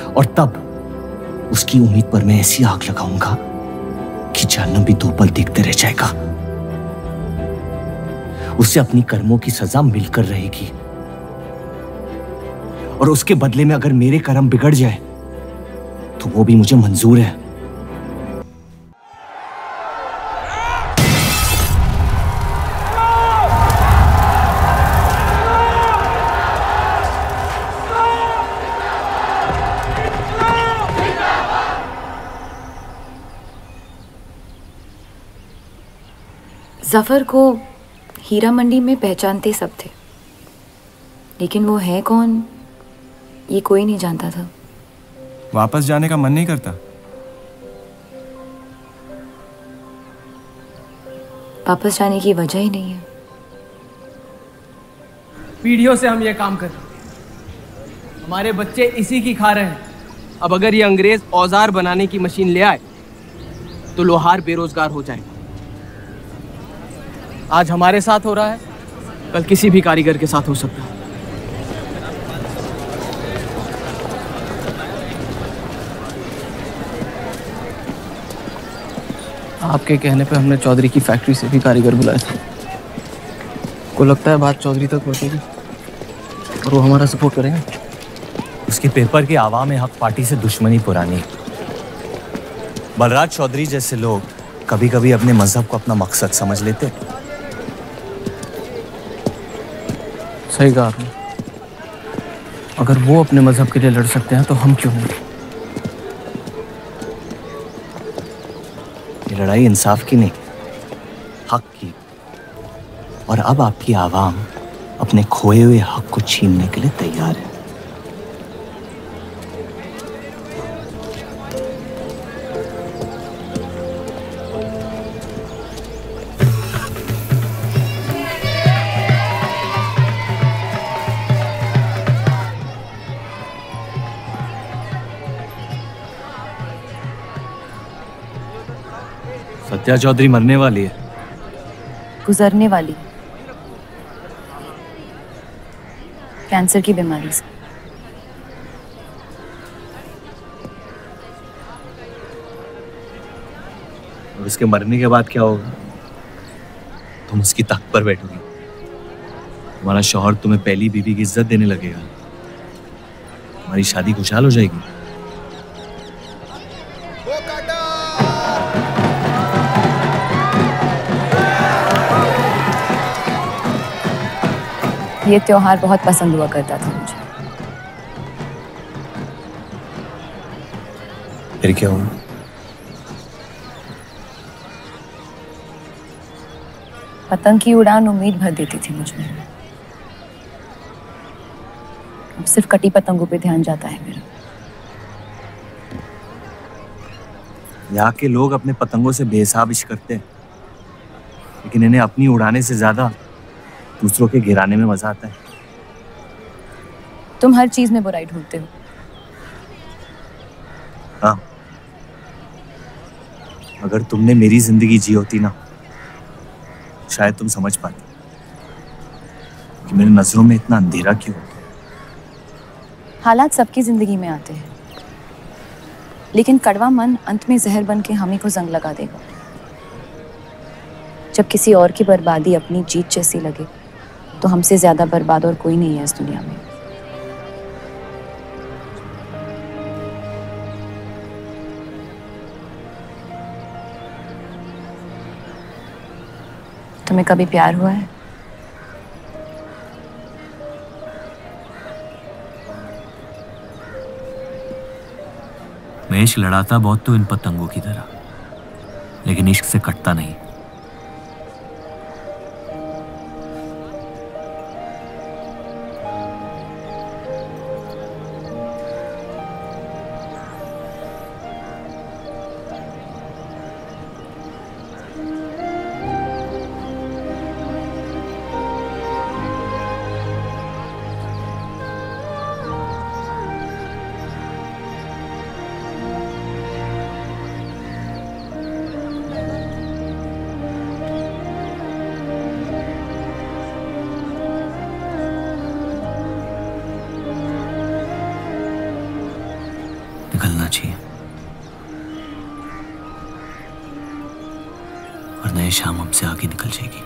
और तब उसकी उम्मीद पर मैं ऐसी आग लगाऊंगा कि जहन्नम भी 2 पल देखते रह जाएगा। उसे अपनी कर्मों की सजा मिलकर रहेगी, और उसके बदले में अगर मेरे कर्म बिगड़ जाए तो वो भी मुझे मंजूर है। जफर को हीरा मंडी में पहचानते सब थे, लेकिन वो है कौन ये कोई नहीं जानता था। वापस जाने का मन नहीं करता? वापस जाने की वजह ही नहीं है। पीढ़ियों से हम ये काम कर रहे हैं, हमारे बच्चे इसी की खा रहे हैं। अब अगर ये अंग्रेज औजार बनाने की मशीन ले आए तो लोहार बेरोजगार हो जाएगा। आज हमारे साथ हो रहा है, कल किसी भी कारीगर के साथ हो सकता है। आपके कहने पे हमने चौधरी की फैक्ट्री से भी कारीगर बुलाए थे। को लगता है बात चौधरी तक पहुंचेगी और वो हमारा सपोर्ट करेंगे। उसके पेपर के आवाम हक पार्टी से दुश्मनी पुरानी है। बलराज चौधरी जैसे लोग कभी कभी अपने मजहब को अपना मकसद समझ लेते। सही कहा आपने। अगर वो अपने मजहब के लिए लड़ सकते हैं तो हम क्यों नहीं? ये लड़ाई इंसाफ की नहीं, हक की। और अब आपकी आवाम अपने खोए हुए हक को छीनने के लिए तैयार है। सत्या चौधरी मरने वाली है। गुजरने वाली, कैंसर की बीमारी से। और उसके मरने के बाद क्या होगा? तुम उसकी तख्त पर बैठोगी, तुम्हारा शौहर तुम्हें पहली बीवी की इज्जत देने लगेगा, तुम्हारी शादी खुशहाल हो जाएगी। ये त्योहार बहुत पसंद हुआ करता था मुझे। फिर क्या हुआ? पतंग की उड़ान उम्मीद भर देती थी मुझमें। अब सिर्फ कटी पतंगों पे ध्यान जाता है मेरा। यहाँ के लोग अपने पतंगों से बेहिसाब इश्क करते हैं, लेकिन इन्हें अपनी उड़ाने से ज्यादा दूसरों के गिराने में मजा आता है। तुम हर चीज में बुराई ढूंढते हो। हाँ, अगर तुमने मेरी जिंदगी जी होती ना, शायद तुम समझ पाती कि मेरी नजरों में इतना अंधेरा क्यों। हालात सबकी जिंदगी में आते हैं, लेकिन कड़वा मन अंत में जहर बन के हम ही को जंग लगा देगा। जब किसी और की बर्बादी अपनी जीत जैसी लगे तो हमसे ज्यादा बर्बाद और कोई नहीं है इस दुनिया में। तुम्हें कभी प्यार हुआ है? मैं इश्क लड़ाता बहुत तो इन पतंगों की तरह, लेकिन इश्क से कटता नहीं। निकलना चाहिए, वरना ये शाम हमसे आगे निकल जाएगी।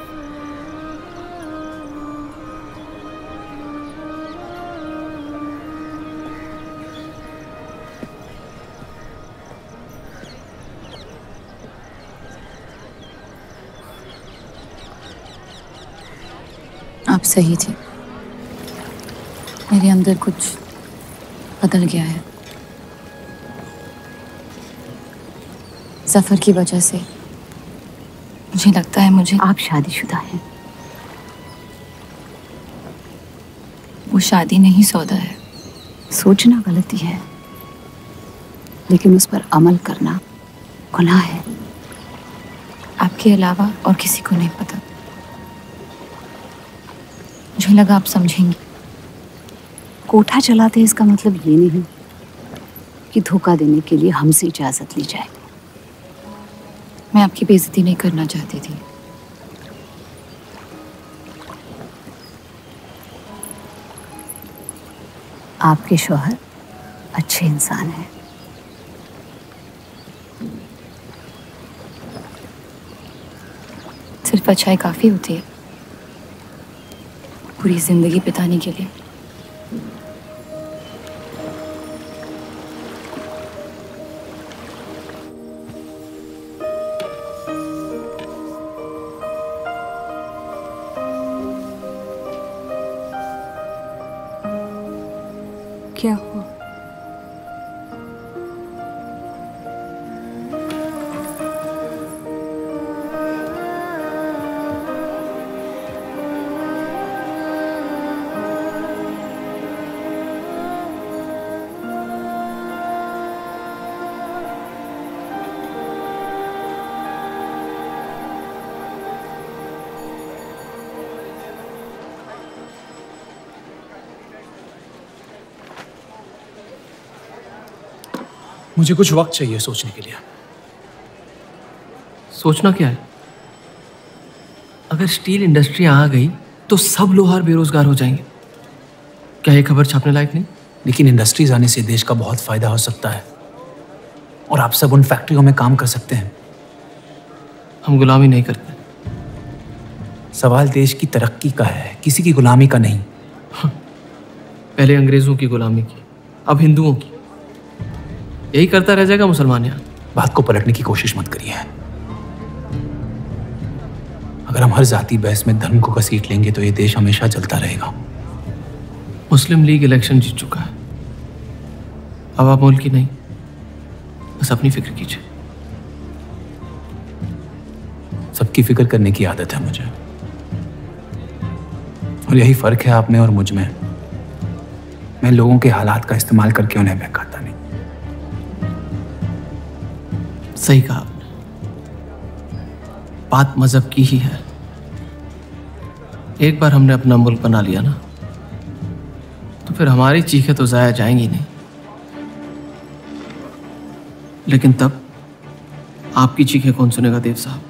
आप सही थे, मेरे अंदर कुछ बदल गया है। सफर की वजह से मुझे लगता है मुझे। आप शादीशुदा हैं? वो शादी नहीं सौदा है। सोचना गलती है, लेकिन उस पर अमल करना गुनाह है। आपके अलावा और किसी को नहीं पता। मुझे लगा आप समझेंगी। कोठा चलाते इसका मतलब ये नहीं कि धोखा देने के लिए हमसे इजाजत ली जाए। मैं आपकी बेइज्जती नहीं करना चाहती थी। आपके शौहर अच्छे इंसान हैं। सिर्फ अच्छाई काफी होती है पूरी जिंदगी बिताने के लिए। क्या हुआ? मुझे कुछ वक्त चाहिए सोचने के लिए। सोचना क्या है? अगर स्टील इंडस्ट्री आ गई तो सब लोहार बेरोजगार हो जाएंगे। क्या ये खबर छापने लायक नहीं? लेकिन इंडस्ट्रीज आने से देश का बहुत फायदा हो सकता है और आप सब उन फैक्ट्रियों में काम कर सकते हैं। हम गुलामी नहीं करते। सवाल देश की तरक्की का है, किसी की गुलामी का नहीं। पहले अंग्रेजों की गुलामी की, अब हिंदुओं की। यही करता रह जाएगा मुसलमान यहाँ। बात को पलटने की कोशिश मत करिए। अगर हम हर जाति बहस में धर्म को घसीट लेंगे तो ये देश हमेशा चलता रहेगा। मुस्लिम लीग इलेक्शन जीत चुका है। अब आप मुल्क की नहीं, बस अपनी फिक्र कीजिए। सबकी फिक्र करने की आदत है मुझे, और यही फर्क है आप में और मुझ में। मैं लोगों के हालात का इस्तेमाल करके उन्हें बहकाता नहीं। सही कहा आपने। बात मजहब की ही है। एक बार हमने अपना मुल्क बना लिया ना, तो फिर हमारी चीखें तो जाया जाएंगी नहीं। लेकिन तब आपकी चीखें कौन सुनेगा देव साहब?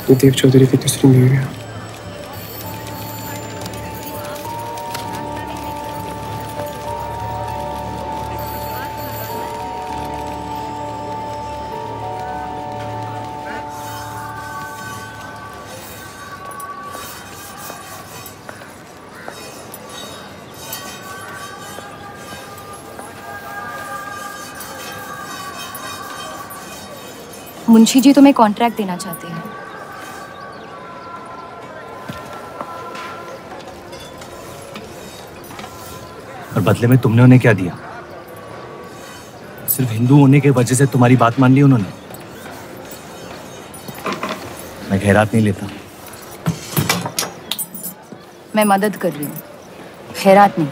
ये देव चौधरी की तीसरी बीवी है। मुंशी जी तुम्हें कॉन्ट्रैक्ट देना चाहते हैं। और बदले में तुमने उन्हें क्या दिया? सिर्फ हिंदू होने की वजह से तुम्हारी बात मान ली उन्होंने? मैं खैरात नहीं लेता। मैं मदद कर रही हूँ, खैरात नहीं।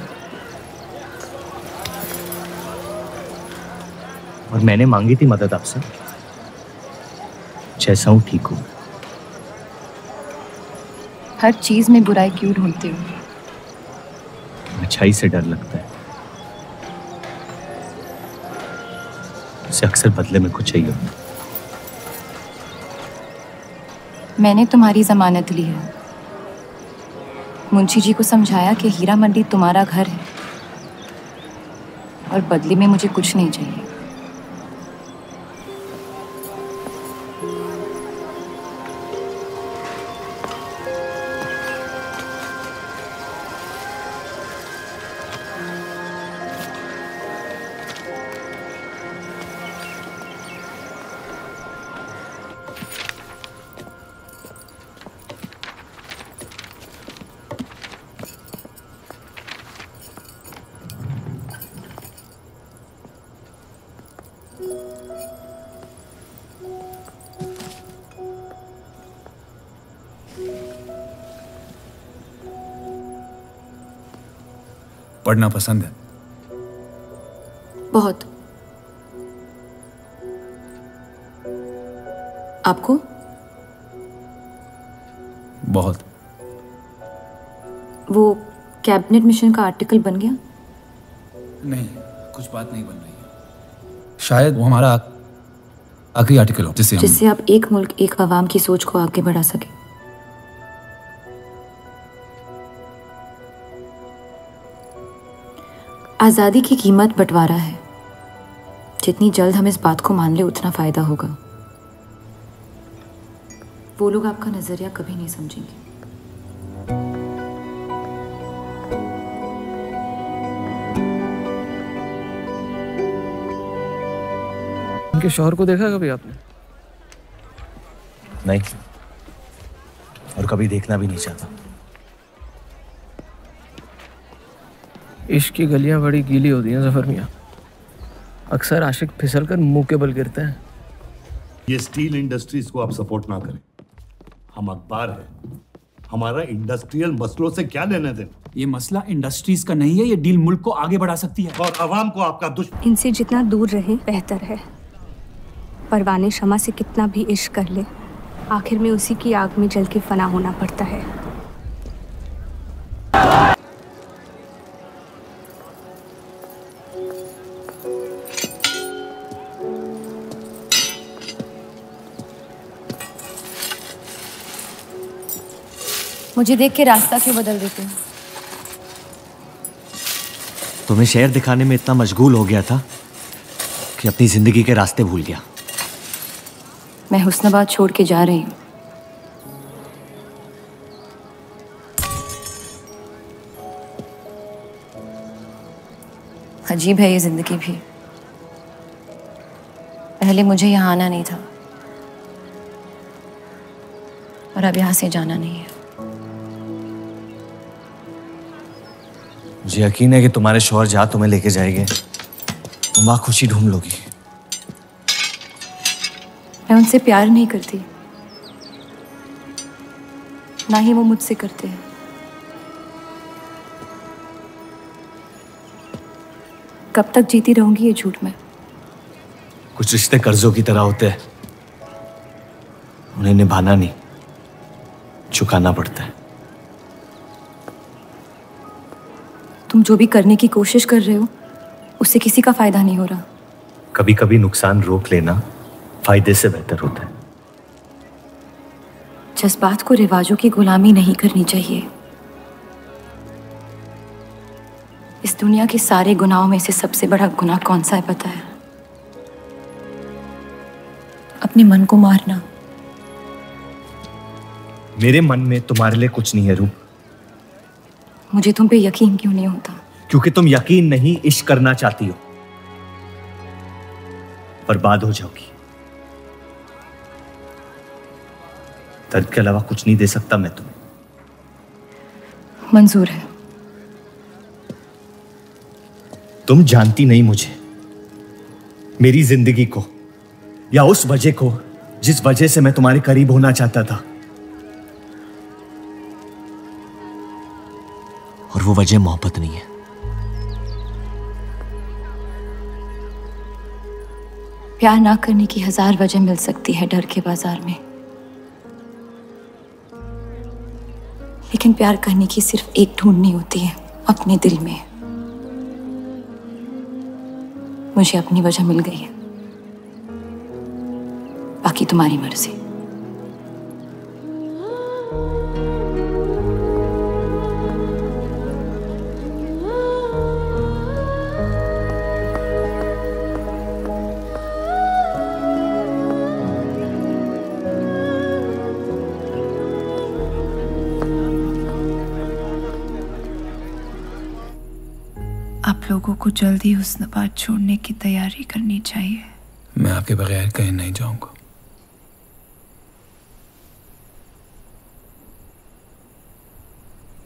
और मैंने मांगी थी मदद आपसे। जैसा हूं ठीक हूं। हर चीज में बुराई क्यों ढूंढते हो? अच्छाई से डर लगता है। उसे अक्सर बदले में कुछ चाहिए होता। मैंने तुम्हारी जमानत ली है। मुंशी जी को समझाया कि हीरा मंडी तुम्हारा घर है और बदले में मुझे कुछ नहीं चाहिए। पढ़ना पसंद है? बहुत। आपको? बहुत। वो कैबिनेट मिशन का आर्टिकल बन गया? नहीं, कुछ बात नहीं बन रही है। शायद वो हमारा आखिरी आर्टिकल हो जिससे आप एक मुल्क एक अवाम की सोच को आगे बढ़ा सके। आज़ादी की कीमत बंटवारा है। जितनी जल्द हम इस बात को मान ले उतना फायदा होगा। वो लोग आपका नजरिया कभी नहीं समझेंगे। उनके शौहर को देखा कभी आपने? नहीं, और कभी देखना भी नहीं चाहता। इश्क की गलियां बड़ी गीली होती हैं जफर मियाँ। अक्सर आशिक फिसल कर मुंह के बल गिरते हैं। ये स्टील इंडस्ट्रीज को आप सपोर्ट ना करें। हम अखबार है, हमारा इंडस्ट्रियल मसलों से क्या लेने देना। ये मसला इंडस्ट्रीज का नहीं है, ये डील मुल्क को आगे बढ़ा सकती है। और अवाम को आपका दुश्मन। इनसे जितना दूर रहे बेहतर है। परवाने शमा से कितना भी इश्क कर ले, आखिर में उसी की आग में जल के फना होना पड़ता है। मुझे देख के रास्ता क्यों बदल देते हो? तुम्हें शहर दिखाने में इतना मशगूल हो गया था कि अपनी जिंदगी के रास्ते भूल गया। मैं हुस्नाबाद छोड़ के जा रही हूँ। अजीब है ये जिंदगी भी। पहले मुझे यहाँ आना नहीं था और अब यहाँ से जाना नहीं है। मुझे यकीन है कि तुम्हारे शौहर जहाँ तुम्हें लेके जाएंगे तुम वहाँ खुशी ढूंढ लोगी। मैं उनसे प्यार नहीं करती, ना ही वो मुझसे करते हैं। कब तक जीती रहूंगी ये झूठ में? कुछ रिश्ते कर्जों की तरह होते हैं, उन्हें निभाना नहीं, चुकाना पड़ता है। तुम जो भी करने की कोशिश कर रहे हो उससे किसी का फायदा नहीं हो रहा। कभी कभी नुकसान रोक लेना फायदे से बेहतर होता है। जज्बात को रिवाजों की गुलामी नहीं करनी चाहिए। इस दुनिया के सारे गुनाहों में से सबसे बड़ा गुनाह कौन सा है पता है? अपने मन को मारना। मेरे मन में तुम्हारे लिए कुछ नहीं है रूप। मुझे तुम पे यकीन क्यों नहीं होता? क्योंकि तुम यकीन नहीं इश्क करना चाहती हो। बर्बाद हो जाओगी। दर्द के अलावा कुछ नहीं दे सकता मैं तुम्हें। मंजूर है। तुम जानती नहीं मुझे, मेरी जिंदगी को, या उस वजह को जिस वजह से मैं तुम्हारे करीब होना चाहता था। और वो वजह मोहब्बत नहीं है। प्यार ना करने की 1000 वजह मिल सकती है डर के बाजार में, लेकिन प्यार करने की सिर्फ एक ढूंढनी होती है, अपने दिल में। मुझे अपनी वजह मिल गई है, बाकी तुम्हारी मर्जी। आप लोगों को जल्दी हुस्नाबाद छोड़ने की तैयारी करनी चाहिए। मैं आपके बगैर कहीं नहीं जाऊंगा।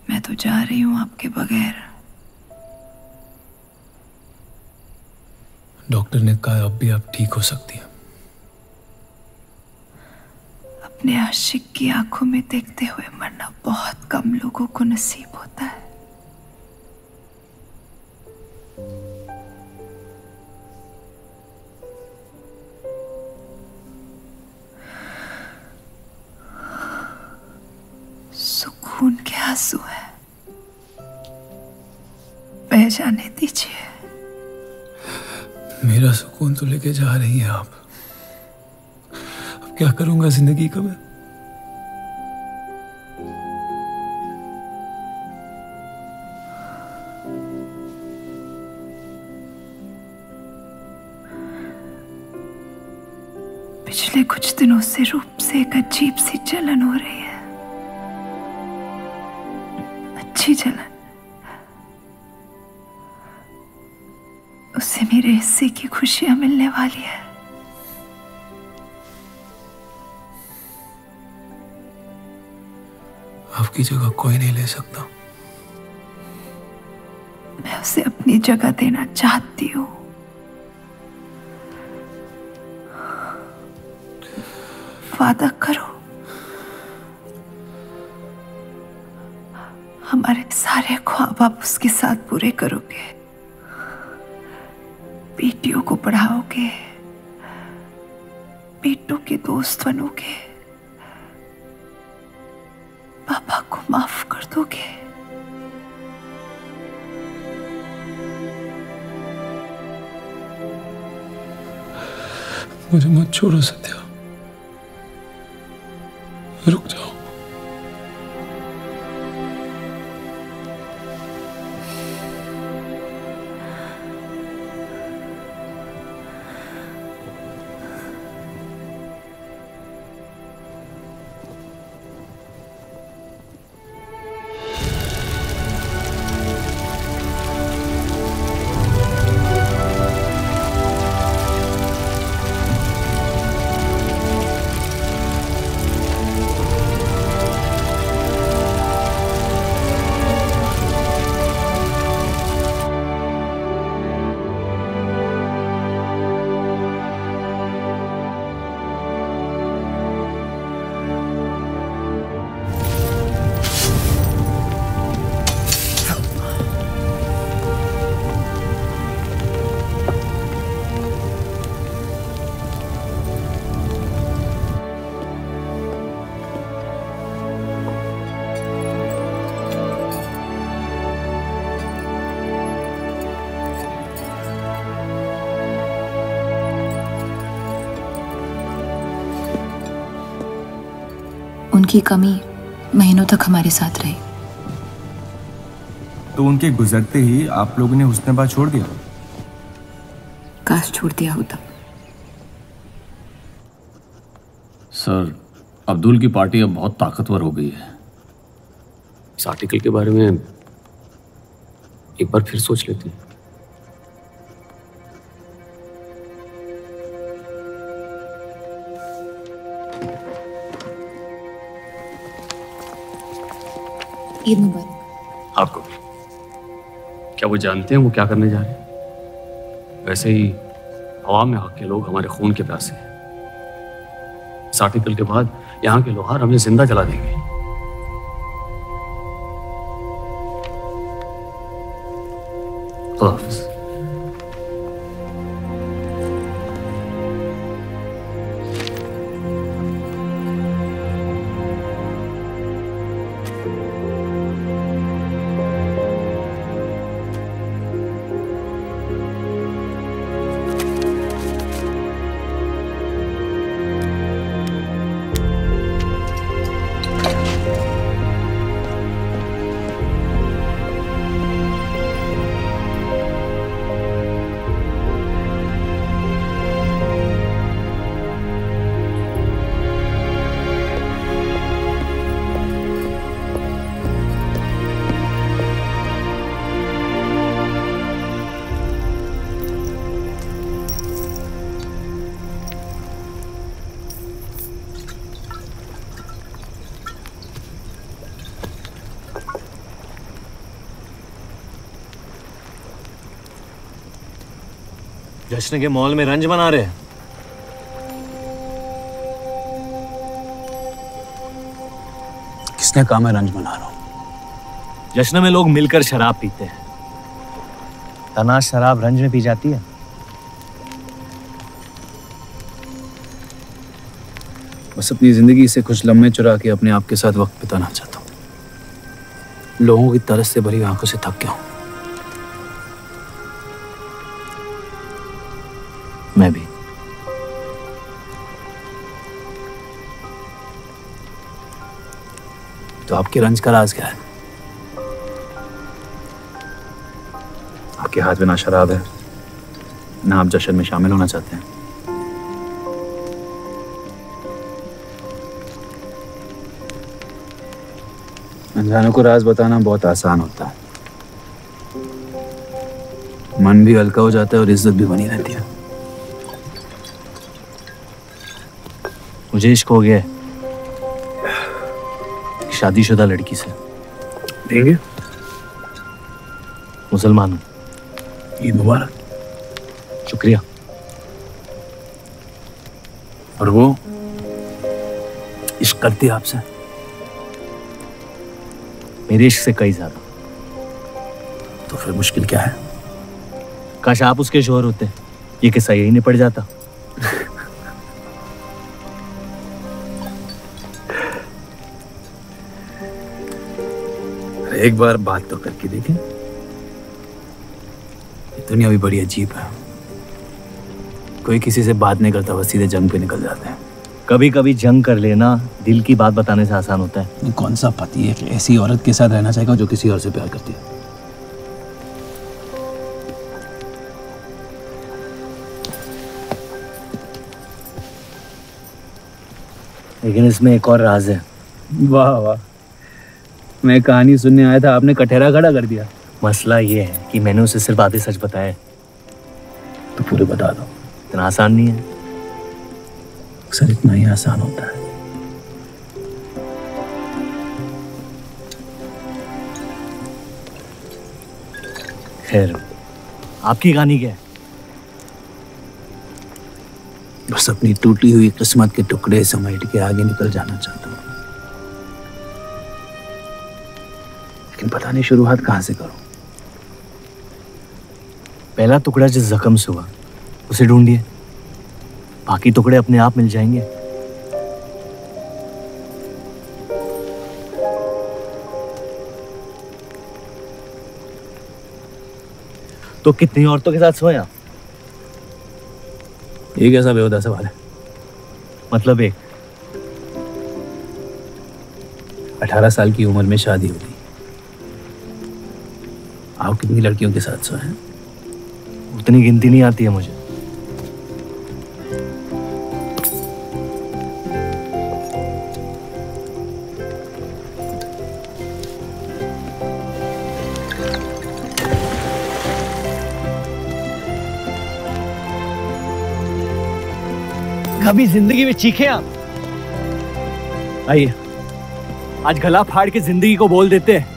मैं तो जा रही हूँ आपके बगैर। डॉक्टर ने कहा अब भी आप ठीक हो सकती हैं। अपने आशिक की आंखों में देखते हुए मरना बहुत कम लोगों को नसीब होता है। खून के आंसू हैं, बह जाने दीजिए। मेरा सुकून तो लेके जा रही हैं आप। अब क्या करूंगा जिंदगी का मैं? पिछले कुछ दिनों से रूप से एक अजीब सी जलन हो रही है, अच्छी जलन। उससे मेरे हिस्से की खुशियां मिलने वाली है। आपकी जगह कोई नहीं ले सकता। मैं उसे अपनी जगह देना चाहती हूँ। वादा करो, हमारे सारे ख्वाब आप उसके साथ पूरे करोगे। बेटियों को पढ़ाओगे, बेटों के दोस्त बनोगे, पापा को माफ कर दोगे। मुझे मत छोड़ो सत्या, रुक जाओ। उनकी कमी महीनों तक हमारे साथ रही। तो उनके गुजरते ही आप लोगों ने हुस्न-ए-बा छोड़ दिया? काश छोड़ दिया होता। सर, अब्दुल की पार्टी अब बहुत ताकतवर हो गई है। इस आर्टिकल के बारे में एक बार फिर सोच लेते हैं। ईद मुबारक। आपको भी। क्या वो जानते हैं वो क्या करने जा रहे हैं? वैसे ही अवाम में हक के लोग हमारे खून के प्यासे हैं। इस आर्टिकल के बाद यहाँ के लोहार हमें जिंदा जला देंगे। खुदा हाफिज़। जश्न के मॉल में रंज मना रहे हैं। किसने कहा मैं रंज मना रहा हूं? जश्न में लोग मिलकर शराब पीते हैं। तनाश शराब रंज में पी जाती है। बस अपनी जिंदगी से कुछ लम्हे चुरा के अपने आप के साथ वक्त बिताना चाहता हूँ। लोगों की तरस से भरी आंखों से थक गया हूं। मैं भी। तो आपके रंज का राज क्या है? आपके हाथ में ना शराब है, ना आप जश्न में शामिल होना चाहते हैं। अनजानों को राज बताना बहुत आसान होता है, मन भी हल्का हो जाता है और इज्जत भी बनी रहती है। मुझे इश्क हो गया है शादीशुदा लड़की से। देंगे? मुसलमान हूं। ईद मुबारक। शुक्रिया। और वो इश्क करती है आपसे? मेरे इश्क से कई ज्यादा। तो फिर मुश्किल क्या है? काश आप उसके शोहर होते, ये किस्सा यही निपट जाता। एक बार बात तो करके देखें। दुनिया भी बड़ी अजीब है, कोई किसी से बात नहीं करता, बस सीधे जंग पे निकल जाते हैं। कभी कभी जंग कर लेना दिल की बात बताने से आसान होता है। कौन सा पति है कि ऐसी औरत के साथ रहना चाहेगा जो किसी और से प्यार करती है? लेकिन इसमें एक और राज है। वाह वाह, मैं कहानी सुनने आया था, आपने कटहरा खड़ा कर दिया। मसला ये है कि मैंने उसे सिर्फ आधे सच बताए। तो पूरे बता दो। इतना आसान नहीं है। अक्सर इतना ही आसान होता है। खैर, आपकी कहानी क्या है? बस अपनी टूटी हुई किस्मत के टुकड़े समेट के आगे निकल जाना चाहता हूँ, लेकिन पता नहीं शुरुआत कहाँ से करूं। पहला टुकड़ा जिस जख्म से हुआ उसे ढूंढिए, बाकी टुकड़े अपने आप मिल जाएंगे। तो कितनी औरतों के साथ सोए आप? ये कैसा बेहुदा सवाल है? मतलब एक 18 साल की उम्र में शादी होगी, आप कितनी लड़कियों के साथ सोए हैं? उतनी गिनती नहीं आती है मुझे। कभी जिंदगी में चीखे आप? आइए, आज गला फाड़ के जिंदगी को बोल देते हैं,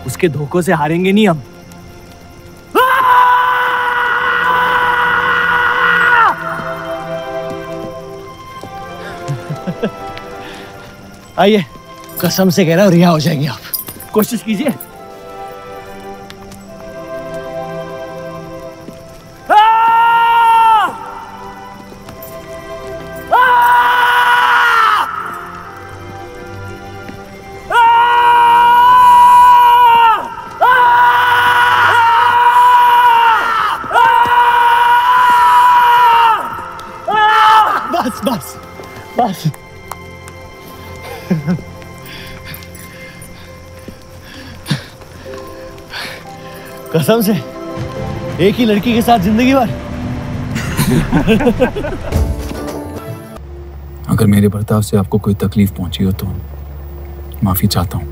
उसके धोखों से हारेंगे नहीं हम। आइए, कसम से कह रहा हूं रिहा हो जाएंगे आप। कोशिश कीजिए। बस बस बस। कसम से एक ही लड़की के साथ जिंदगी भर। अगर मेरे बर्ताव से आपको कोई तकलीफ पहुंची हो तो माफी चाहता हूं।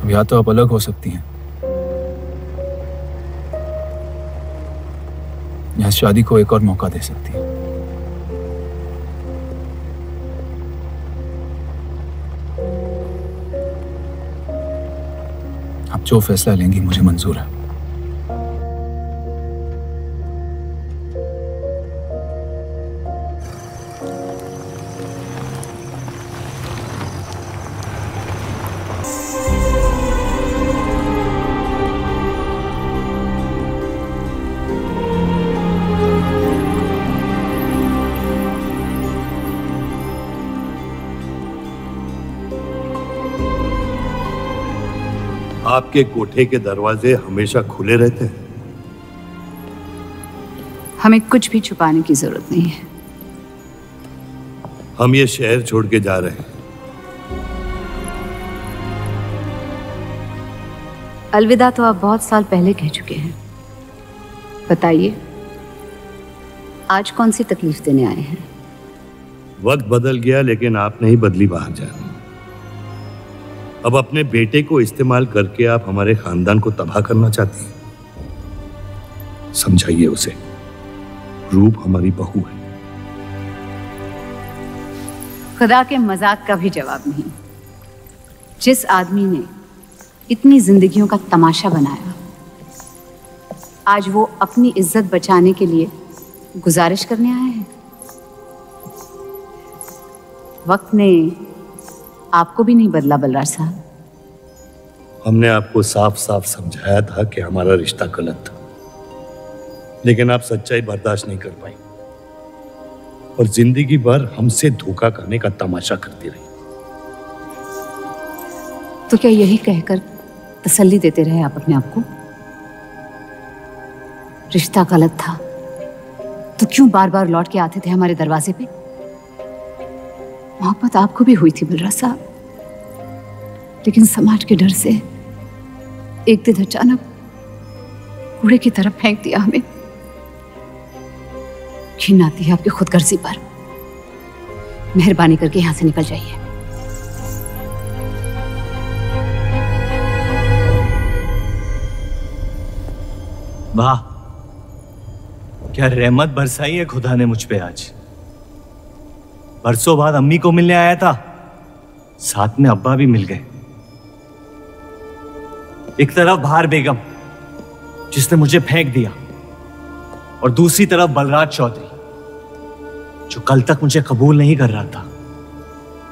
अब या तो आप अलग हो सकती हैं या इस शादी को एक और मौका दे सकती हैं। आप जो फैसला लेंगी मुझे मंजूर है। आपके कोठे के दरवाजे हमेशा खुले रहते हैं? हमें कुछ भी छुपाने की जरूरत नहीं है। हम ये शहर छोड़ के जा रहे हैं। अलविदा तो आप बहुत साल पहले कह चुके हैं। बताइए, आज कौन सी तकलीफ देने आए हैं? वक्त बदल गया, लेकिन आप नहीं बदली बाहर जान। अब अपने बेटे को इस्तेमाल करके आप हमारे खानदान को तबाह करना चाहती हैं। समझाइए उसे, रूप हमारी बहू है। खुदा के मजाक का भी जवाब नहीं। जिस आदमी ने इतनी जिंदगियों का तमाशा बनाया, आज वो अपनी इज्जत बचाने के लिए गुजारिश करने आए हैं। वक्त ने आपको भी नहीं बदला बलराज साहब। हमने आपको साफ साफ समझाया था कि हमारा रिश्ता गलत था, लेकिन आप सच्चाई बर्दाश्त नहीं कर पाई और जिंदगी भर हमसे धोखा करने का तमाशा करती रही। तो क्या यही कहकर तसल्ली देते रहे आप अपने आप को? रिश्ता गलत था तो क्यों बार बार लौट के आते थे हमारे दरवाजे पे? मोहब्बत आपको भी हुई थी बलराज साहब, लेकिन समाज के डर से एक दिन अचानक कूड़े की तरफ फेंक दिया हमें। घिन आती है आपकी खुदगर्जी पर। मेहरबानी करके यहां से निकल जाइए। वाह, क्या रहमत बरसाई है खुदा ने मुझ पे आज। बरसों बाद अम्मी को मिलने आया था, साथ में अब्बा भी मिल गए। एक तरफ बहार बेगम जिसने मुझे फेंक दिया, और दूसरी तरफ बलराज चौधरी जो कल तक मुझे कबूल नहीं कर रहा था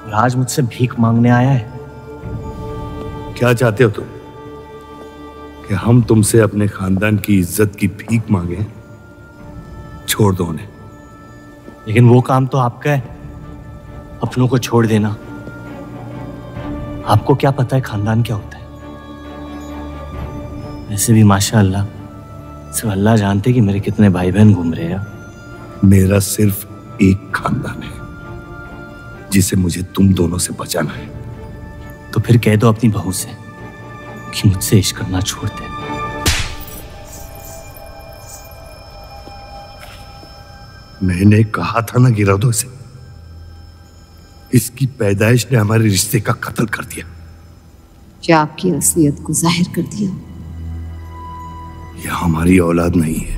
और आज मुझसे भीख मांगने आया है। क्या चाहते हो तुम? कि हम तुमसे अपने खानदान की इज्जत की भीख मांगे? छोड़ दो उन्हें। लेकिन वो काम तो आपका है, अपनों को छोड़ देना। आपको क्या पता है खानदान क्या होता है? वैसे भी माशाअल्लाह सिर्फ अल्लाह जानते कि मेरे कितने भाई बहन घूम रहे हैं। मेरा सिर्फ एक खानदान है जिसे मुझे तुम दोनों से बचाना है। तो फिर कह दो अपनी बहू से कि मुझसे इश्क करना छोड़ दे। मैंने कहा था ना, गिरा दो इसे। इसकी पैदाइश ने हमारे रिश्ते का कत्ल कर दिया। क्या आपकी असलियत को जाहिर कर दिया? यह हमारी औलाद नहीं है,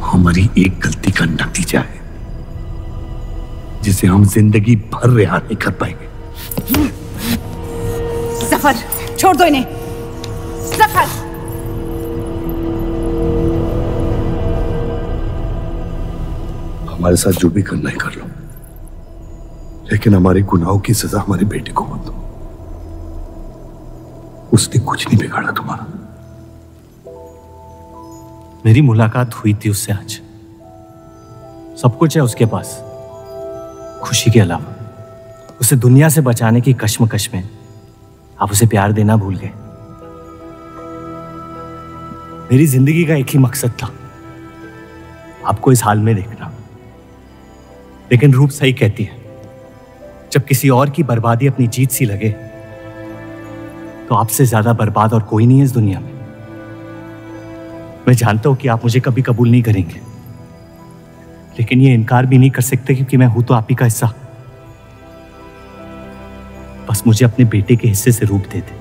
हमारी एक गलती का नतीजा है जिसे हम जिंदगी भर रिहा नहीं कर पाएंगे। जफर, छोड़ दो इन्हें। जफर, हमारे साथ जो भी करना है कर लो, लेकिन हमारे गुनाहों की सजा हमारे बेटे को मत दो। उसने कुछ नहीं बिगाड़ा तुम्हारा। मेरी मुलाकात हुई थी उससे आज। सब कुछ है उसके पास, खुशी के अलावा। उसे दुनिया से बचाने की कश्मकश में आप उसे प्यार देना भूल गए। मेरी जिंदगी का एक ही मकसद था, आपको इस हाल में देखना। लेकिन रूप सही कहती है, जब किसी और की बर्बादी अपनी जीत सी लगे तो आपसे ज्यादा बर्बाद और कोई नहीं है इस दुनिया में। मैं जानता हूं कि आप मुझे कभी कबूल नहीं करेंगे, लेकिन ये इनकार भी नहीं कर सकते क्योंकि मैं हूं तो आप ही का हिस्सा। बस मुझे अपने बेटे के हिस्से से रूप दे दे।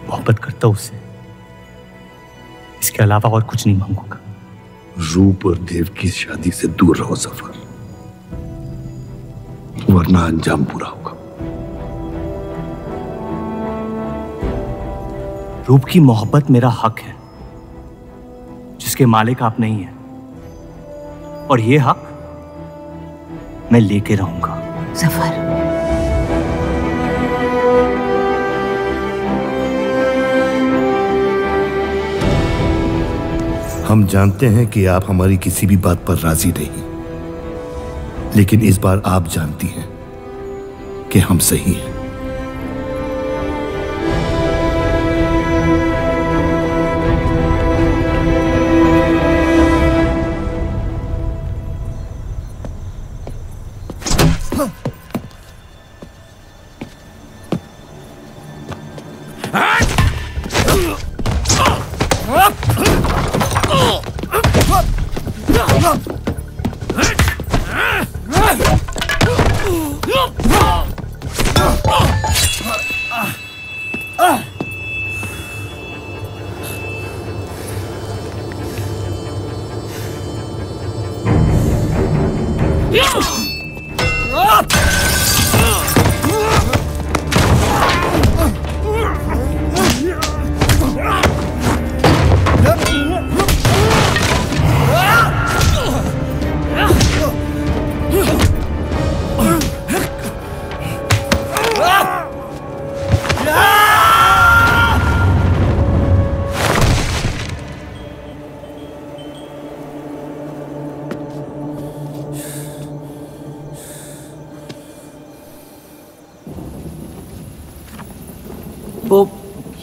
मोहब्बत करता हूं उससे, इसके अलावा और कुछ नहीं मांगूंगा। रूप और देव की शादी से दूर रहो सफर, वरना अंजाम बुरा होगा। रूप की मोहब्बत मेरा हक है जिसके मालिक आप नहीं हैं, और ये हक मैं लेके रहूंगा। जफर, हम जानते हैं कि आप हमारी किसी भी बात पर राजी नहीं, लेकिन इस बार आप जानती हैं कि हम सही हैं।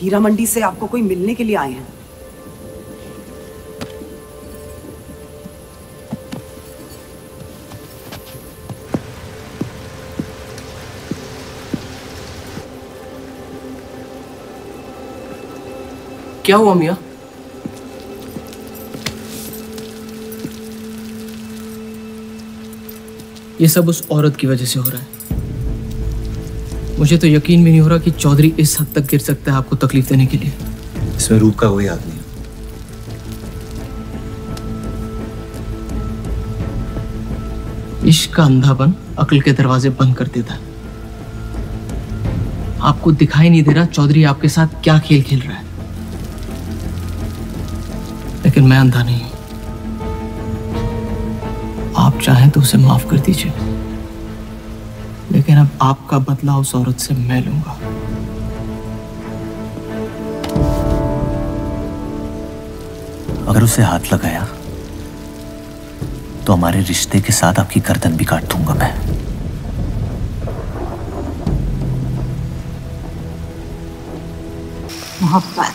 हीरा मंडी से आपको कोई मिलने के लिए आए हैं। क्या हुआ मियाँ? ये सब उस औरत की वजह से हो रहा है। मुझे तो यकीन भी नहीं हो रहा कि चौधरी इस हद तक गिर सकता है आपको तकलीफ देने के लिए। इसमें रूप का कोई हाथ नहीं। इश्क का अंधापन अक्ल के दरवाजे बंद कर देता है। आपको दिखाई नहीं दे रहा चौधरी आपके साथ क्या खेल खेल रहा है, लेकिन मैं अंधा नहीं हूं। आप चाहें तो उसे माफ कर दीजिए, लेकिन अब आपका बदला उस औरत से मैं लूंगा। अगर उसे हाथ लगाया तो हमारे रिश्ते के साथ आपकी गर्दन भी काट दूंगा मैं। मोहब्बत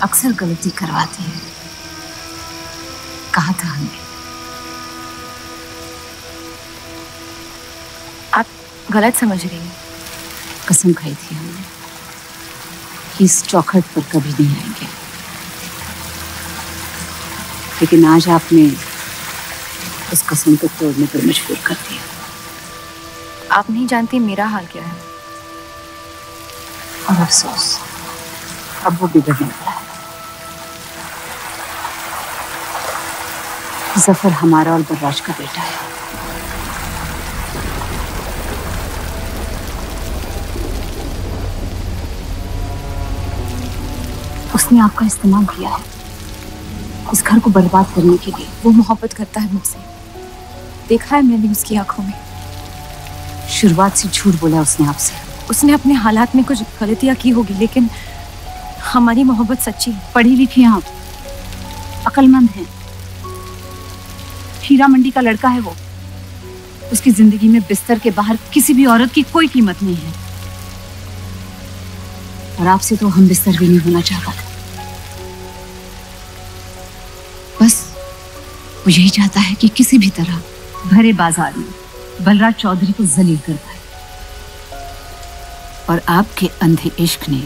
अक्सर गलती करवाती है, कहा था हमने। आप गलत समझ रही हैं। कसम खाई थी हमने कि इस चौखट पर कभी नहीं आएंगे, लेकिन आज आपने उस कसम को तोड़ने पर मजबूर कर दिया। आप नहीं जानती मेरा हाल क्या है। और अफसोस अब वो बिगड़ने वाला है। जफर हमारा और बर्राज का बेटा है। उसने आपका इस्तेमाल किया है इस घर को बर्बाद करने के लिए। वो मोहब्बत करता है मुझसे, देखा है मैंने उसकी आंखों में। शुरुआत से झूठ बोला उसने आपसे। उसने अपने हालात में कुछ गलतियां की होगी, लेकिन हमारी मोहब्बत सच्ची है। पढ़ी लिखी हैं आप, अक्लमंद हैं। हीरा मंडी का लड़का है वो। उसकी जिंदगी में बिस्तर के बाहर किसी भी औरत की कोई कीमत नहीं है। और आपसे तो हम बिस्तर भी नहीं होना चाहता। बस वो यही चाहता है कि किसी भी तरह भरे बाजार में बलराज चौधरी को जलील कर पाए। और आपके अंधे इश्क ने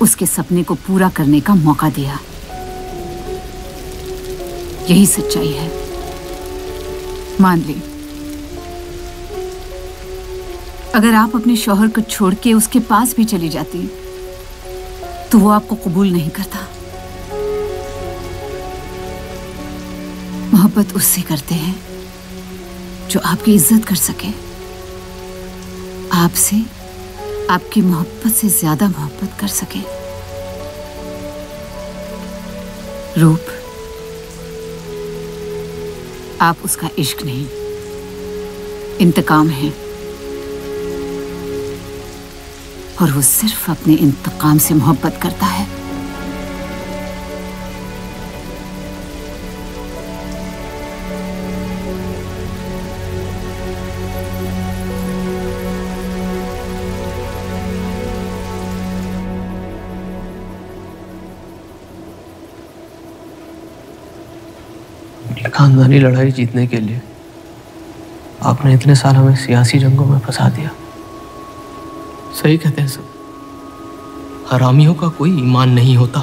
उसके सपने को पूरा करने का मौका दिया। यही सच्चाई है, मान ली। अगर आप अपने शौहर को छोड़ के उसके पास भी चली जाती तो वो आपको कबूल नहीं करता। मोहब्बत उससे करते हैं जो आपकी इज्जत कर सके। आपसे आपकी मोहब्बत से ज्यादा मोहब्बत कर सके। रूप, आप उसका इश्क नहीं, इंतकाम है। और वो सिर्फ अपने इंतकाम से मोहब्बत करता है। खानदानी लड़ाई जीतने के लिए आपने इतने साल हमें सियासी जंगों में फंसा दिया। सही कहते हैं सब, हरामियों का कोई ईमान नहीं होता।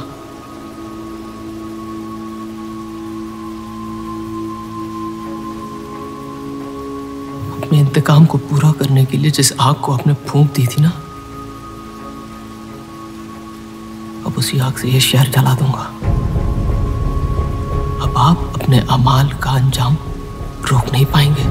अपने इंतकाम को पूरा करने के लिए जिस आग को आपने फूंक दी थी ना, अब उसी आग से ये शहर जला दूंगा। अब आप अपने अमाल का अंजाम रोक नहीं पाएंगे।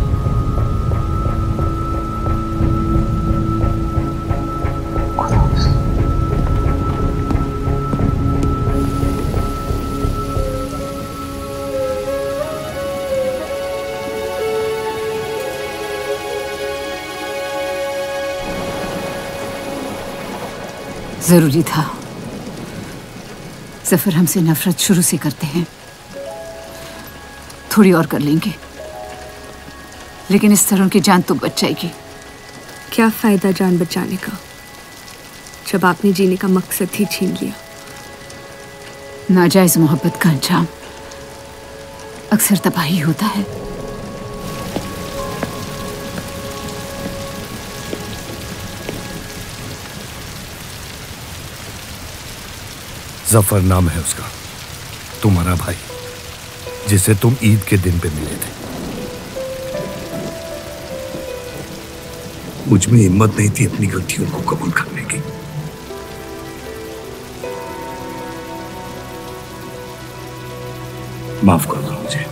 जरूरी था। जफर हमसे नफरत शुरू से करते हैं। थोड़ी और कर लेंगे, लेकिन इस तरह उनकी जान तो बच जाएगी। क्या फायदा जान बचाने का जब आपने जीने का मकसद ही छीन लिया। नाजायज मोहब्बत का अंजाम अक्सर तबाही होता है। जफर नाम है उसका, तुम्हारा भाई, जिसे तुम ईद के दिन पे मिले थे। मुझ में हिम्मत नहीं थी अपनी गलतियों को कबूल करने की। माफ कर दो मुझे।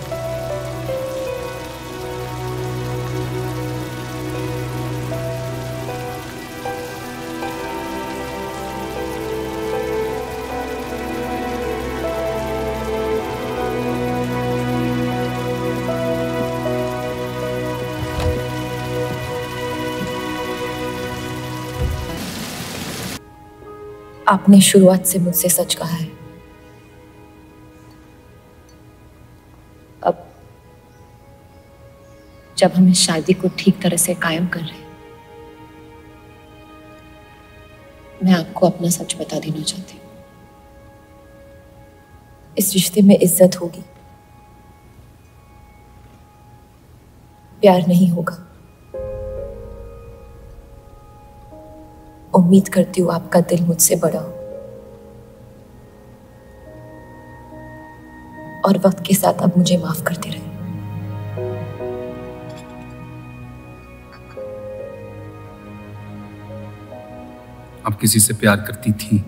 आपने शुरुआत से मुझसे सच कहा है। अब जब हम इस शादी को ठीक तरह से कायम कर रहे हैं, मैं आपको अपना सच बता देना चाहती हूँ। इस रिश्ते में इज्जत होगी, प्यार नहीं होगा। उम्मीद करती हूँ आपका दिल मुझसे बड़ा हो और वक्त के साथ आप मुझे माफ करते रहे। आप किसी से प्यार करती थी?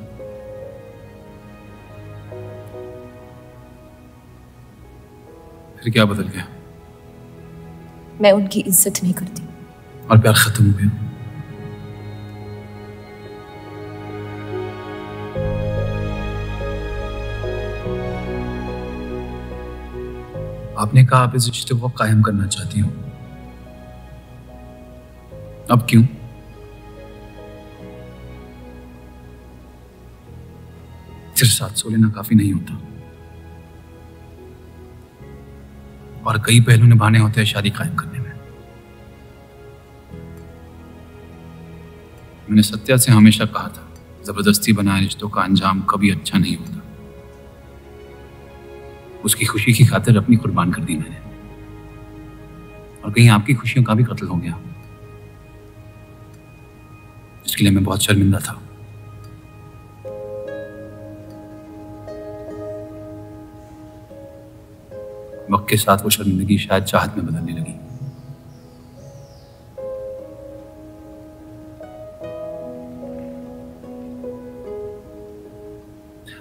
फिर क्या बदल गया? मैं उनकी इज्जत नहीं करती। और प्यार खत्म हो गया? आपने कहा आप इस रिश्ते को कायम करना चाहती हो, अब क्यों? सिर्फ साथ सो लेना काफी नहीं होता, और कई पहलू निभाने होते हैं शादी कायम करने में। मैंने सत्या से हमेशा कहा था, जबरदस्ती बनाए रिश्तों का अंजाम कभी अच्छा नहीं होता। उसकी खुशी की खातिर अपनी कुर्बान कर दी मैंने, और कहीं आपकी खुशियों का भी कत्ल हो गया, इसके लिए मैं बहुत शर्मिंदा था। वक्त के साथ वो शर्मिंदगी शायद चाहत में बदलने लगी।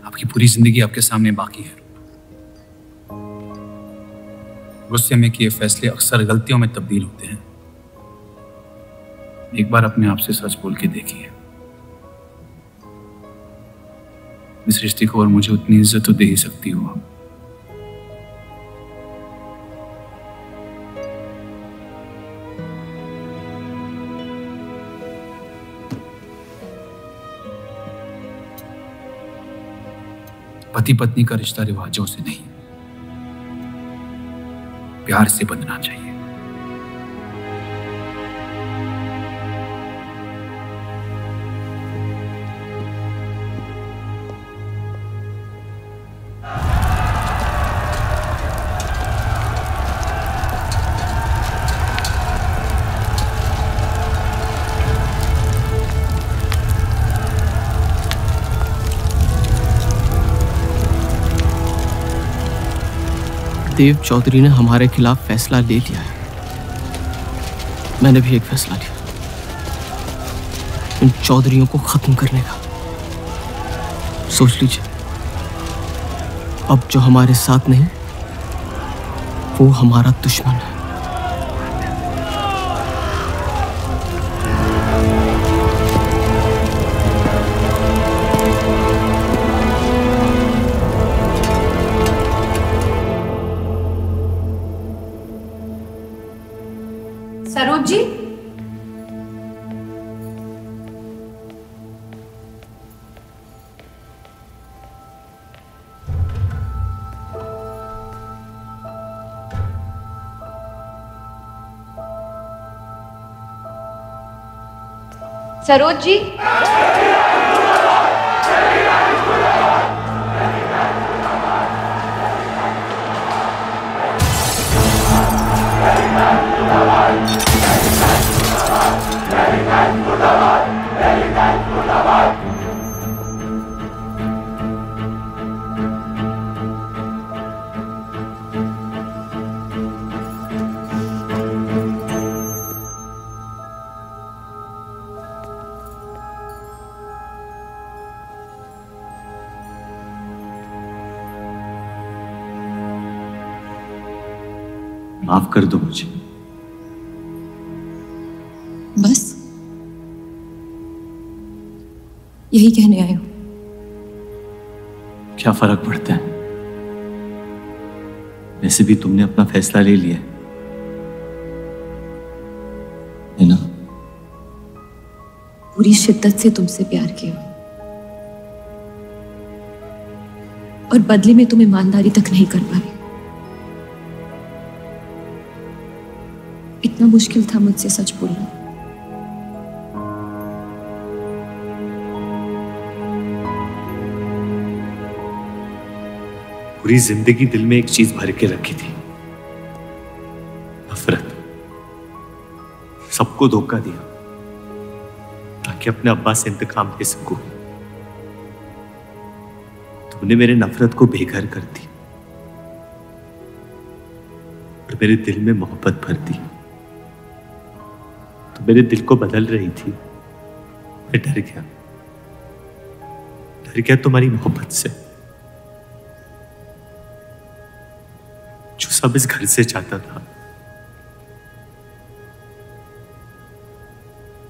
आपकी पूरी जिंदगी आपके सामने बाकी है। गुस्से में किए फैसले अक्सर गलतियों में तब्दील होते हैं। एक बार अपने आप से सच बोल के देखिए, इस रिश्ते को और मुझे उतनी इज्जत तो दे ही सकती हो आप। पति पत्नी का रिश्ता रिवाजों से नहीं, प्यार से बंधना चाहिए। देव चौधरी ने हमारे खिलाफ फैसला ले लिया है। मैंने भी एक फैसला लिया, इन चौधरियों को खत्म करने का। सोच लीजिए, अब जो हमारे साथ नहीं, वो हमारा दुश्मन है। सरोज जी, सरोज जी। माफ कर दो मुझे। बस यही कहने आए हो? क्या फर्क पड़ता है? वैसे भी तुमने अपना फैसला ले लिया है ना? पूरी शिद्दत से तुमसे प्यार किया और बदले में तुम ईमानदारी तक नहीं कर पाए। इतना मुश्किल था मुझसे सच बोलना। पूरी जिंदगी दिल में एक चीज भर के रखी थी, नफरत। सबको धोखा दिया ताकि अपने अब्बा से इंतकाम ले सकूं। तुमने मेरे नफरत को बेघर कर दी और मेरे दिल में मोहब्बत भर दी। तो मेरे दिल को बदल रही थी। मैं डर गया तुम्हारी मोहब्बत से, जो सब इस घर से चाहता था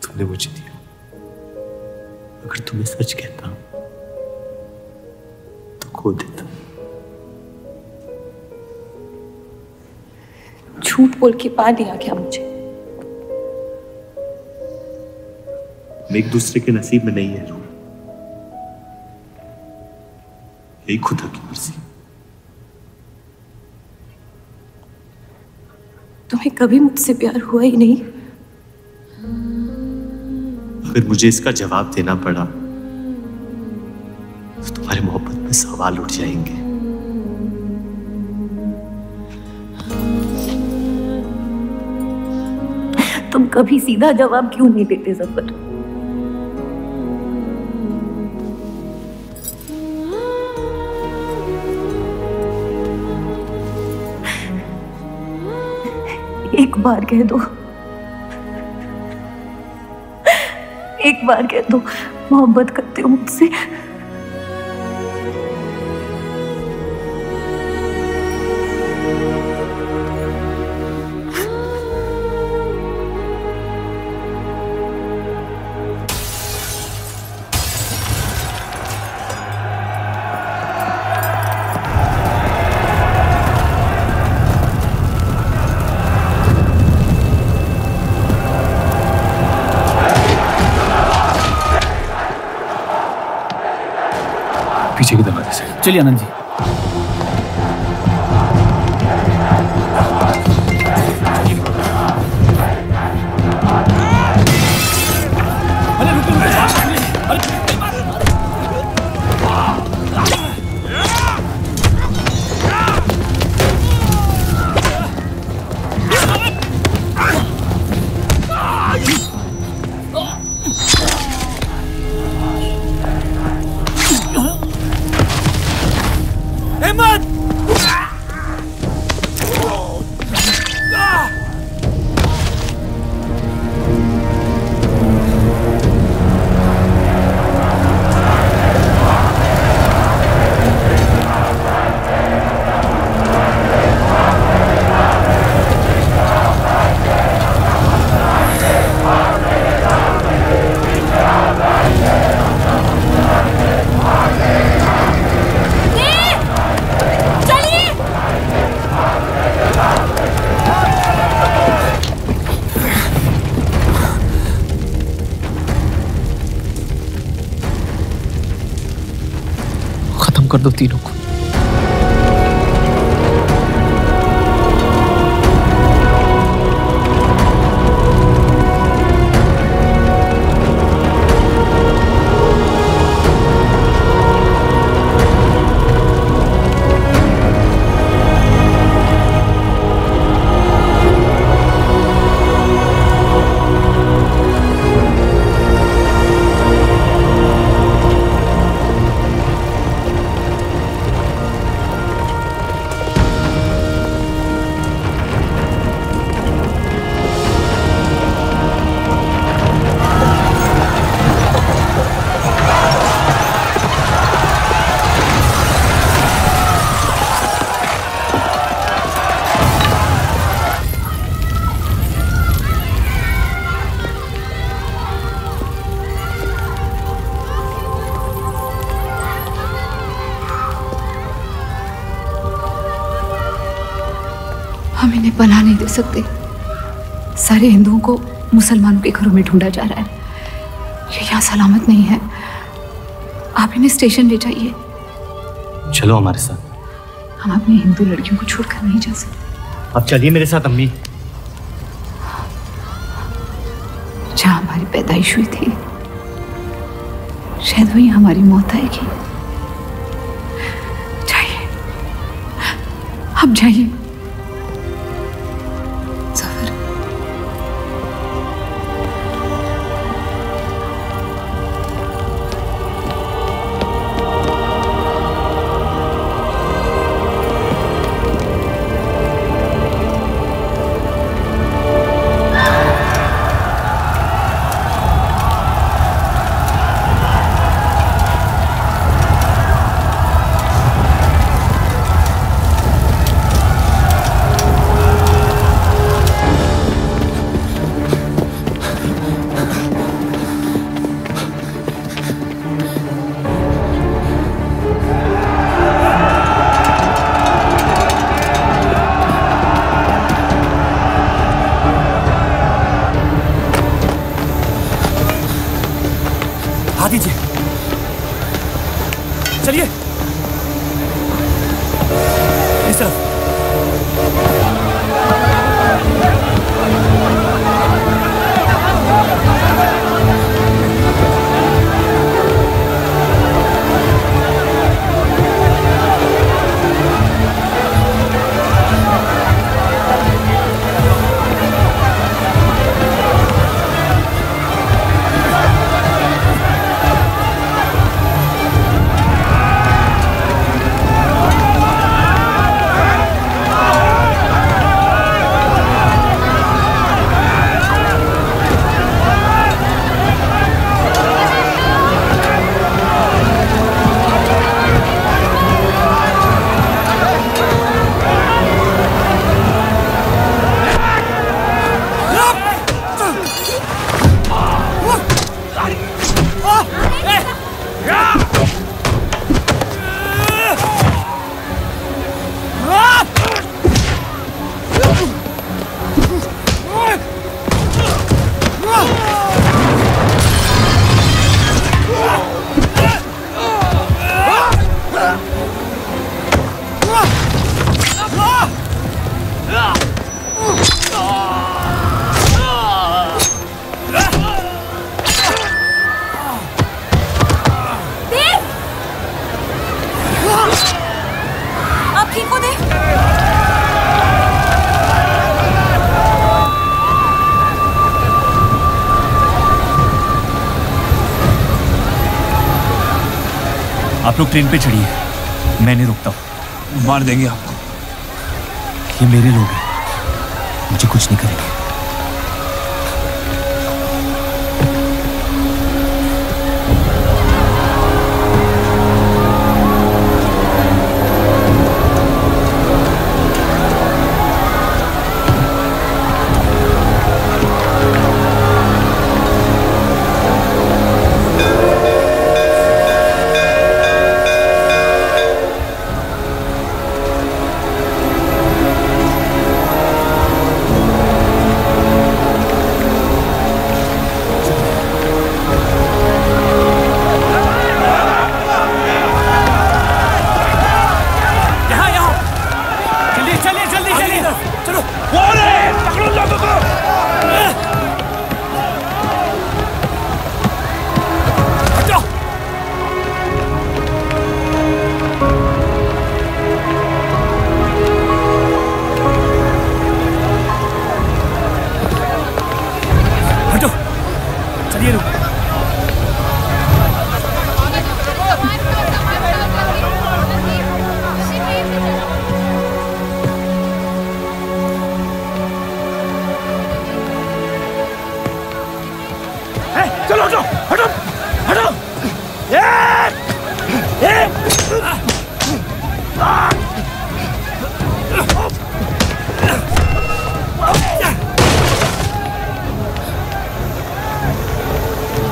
तुमने मुझे दिया। अगर तुम्हें सच कहता तो खो देता। झूठ बोल के पा लिया क्या मुझे? हम एक दूसरे के नसीब में नहीं है रूह, यही खुदा की मर्जी। तुम्हें कभी मुझसे प्यार हुआ ही नहीं? अगर मुझे इसका जवाब देना पड़ा तो तुम्हारी मोहब्बत में सवाल उठ जाएंगे। तुम कभी सीधा जवाब क्यों नहीं देते जफर? एक बार कह दो, एक बार कह दो मोहब्बत करते हो मुझसे। पीछे के दरवाजे से। चलिए आनंद जी। कर दो तीनों को। हम इन्हें पनाह नहीं दे सकते। सारे हिंदुओं को मुसलमानों के घरों में ढूंढा जा रहा है। ये यहाँ सलामत नहीं है। आप इन्हें स्टेशन ले जाइए। चलो हमारे साथ। हम अपनी हिंदू लड़कियों को छोड़कर नहीं जा सकते। अब चलिए मेरे साथ अम्मी। जहाँ हमारी पैदाइश हुई थी शायद वही हमारी मौत आएगी। जाइए, अब जाइए। चलिए इस तरफ। आप लोग ट्रेन पे चढ़िए, मैं नहीं रुकता हूँ। मार देंगे आपको। ये मेरे लोग हैं, मुझे कुछ नहीं करेंगे।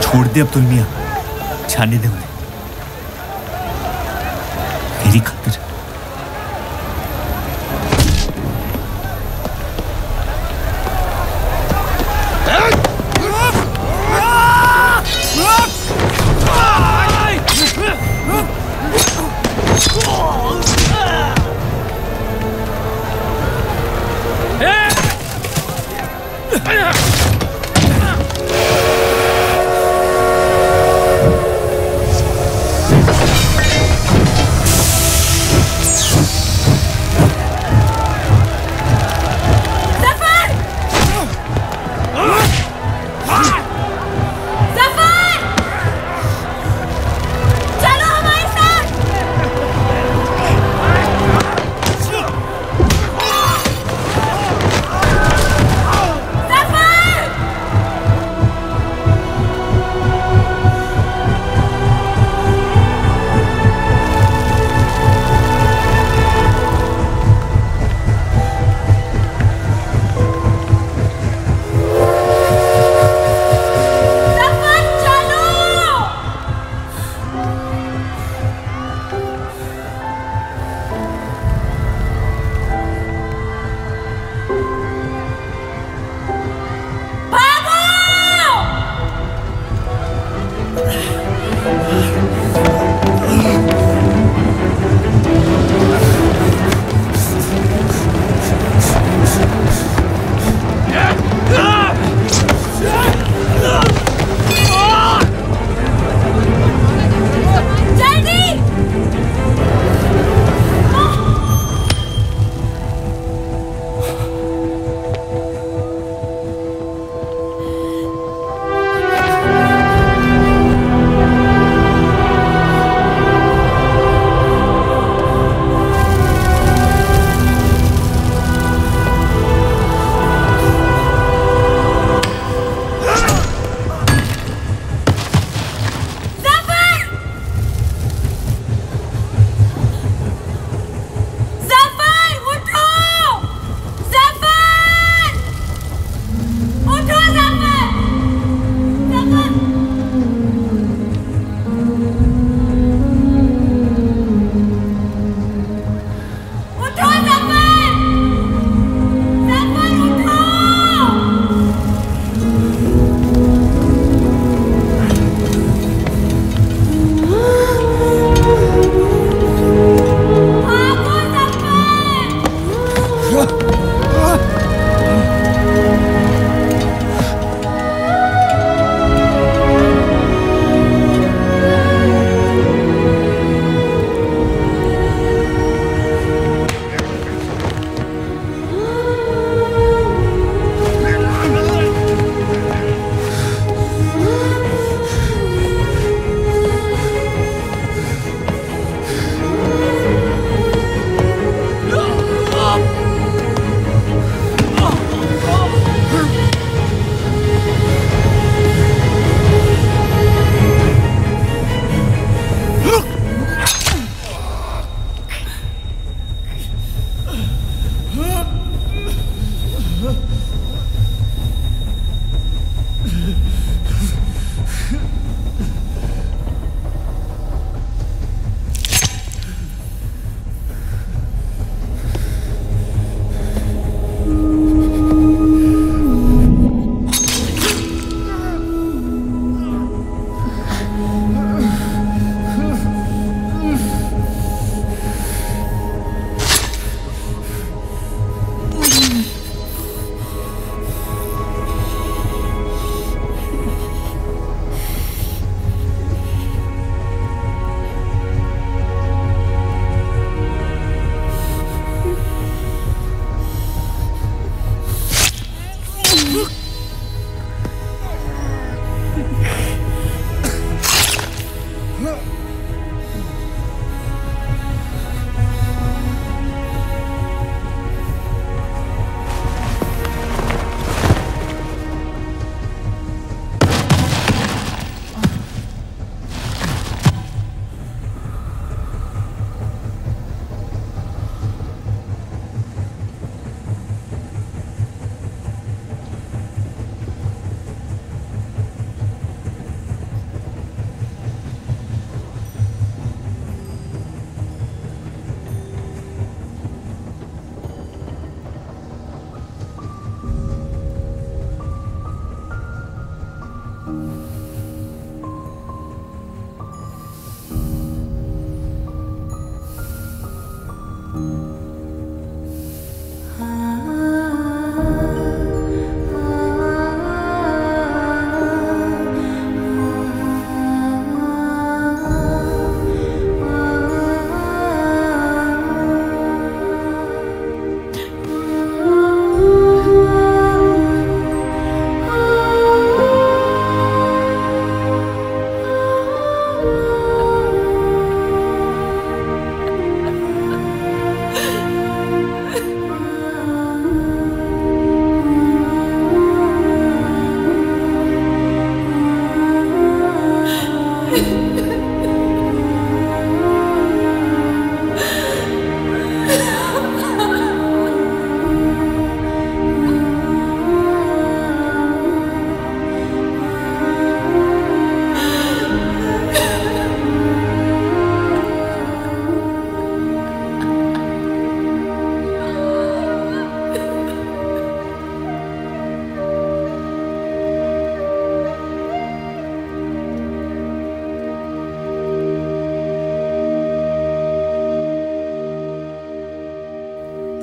छोड़ दे अब्दुल मियां, छाने दे उन्हें मेरी खातिर।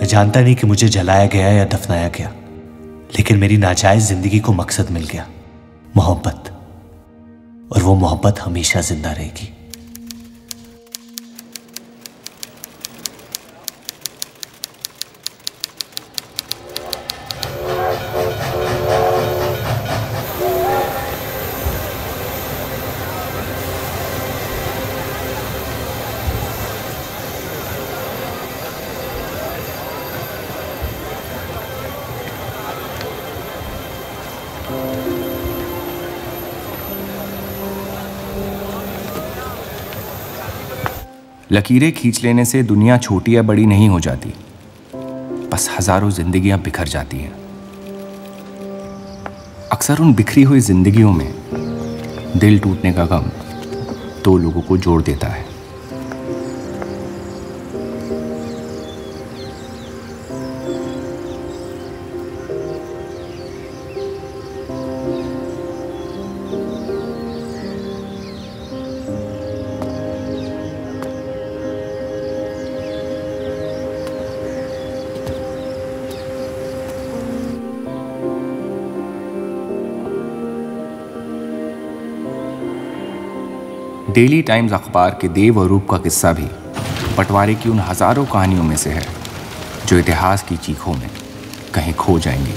मैं जानता नहीं कि मुझे जलाया गया या दफनाया गया, लेकिन मेरी नाजायज जिंदगी को मकसद मिल गया, मोहब्बत। और वो मोहब्बत हमेशा जिंदा रहेगी। लकीरें खींच लेने से दुनिया छोटी या बड़ी नहीं हो जाती, बस हजारों जिंदगियां बिखर जाती हैं। अक्सर उन बिखरी हुई जिंदगियों में दिल टूटने का गम दो लोगों को जोड़ देता है। डेली टाइम्स अखबार के देव और रूप का किस्सा भी बंटवारे की उन हजारों कहानियों में से है जो इतिहास की चीखों में कहीं खो जाएंगी।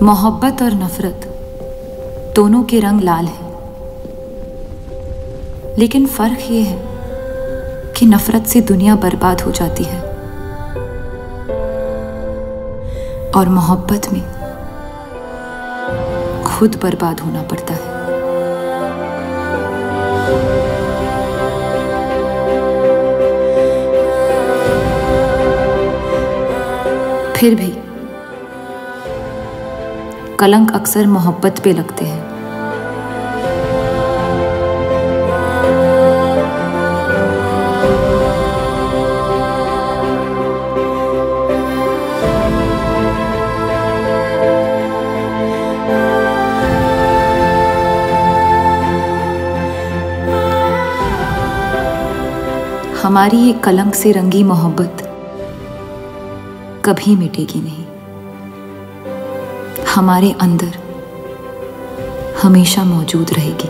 मोहब्बत और नफरत दोनों के रंग लाल हैं, लेकिन फर्क ये है कि नफरत से दुनिया बर्बाद हो जाती है और मोहब्बत में खुद बर्बाद होना पड़ता है। फिर भी कलंक अक्सर मोहब्बत पे लगते हैं। हमारी ये कलंक से रंगी मोहब्बत कभी मिटेगी नहीं, हमारे अंदर हमेशा मौजूद रहेगी।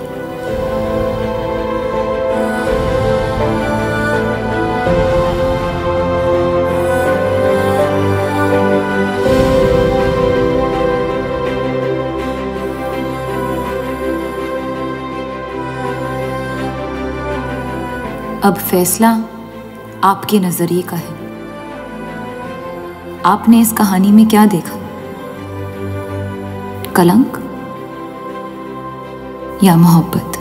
अब फैसला आपके नजरिए का है। आपने इस कहानी में क्या देखा? कलंक या मोहब्बत?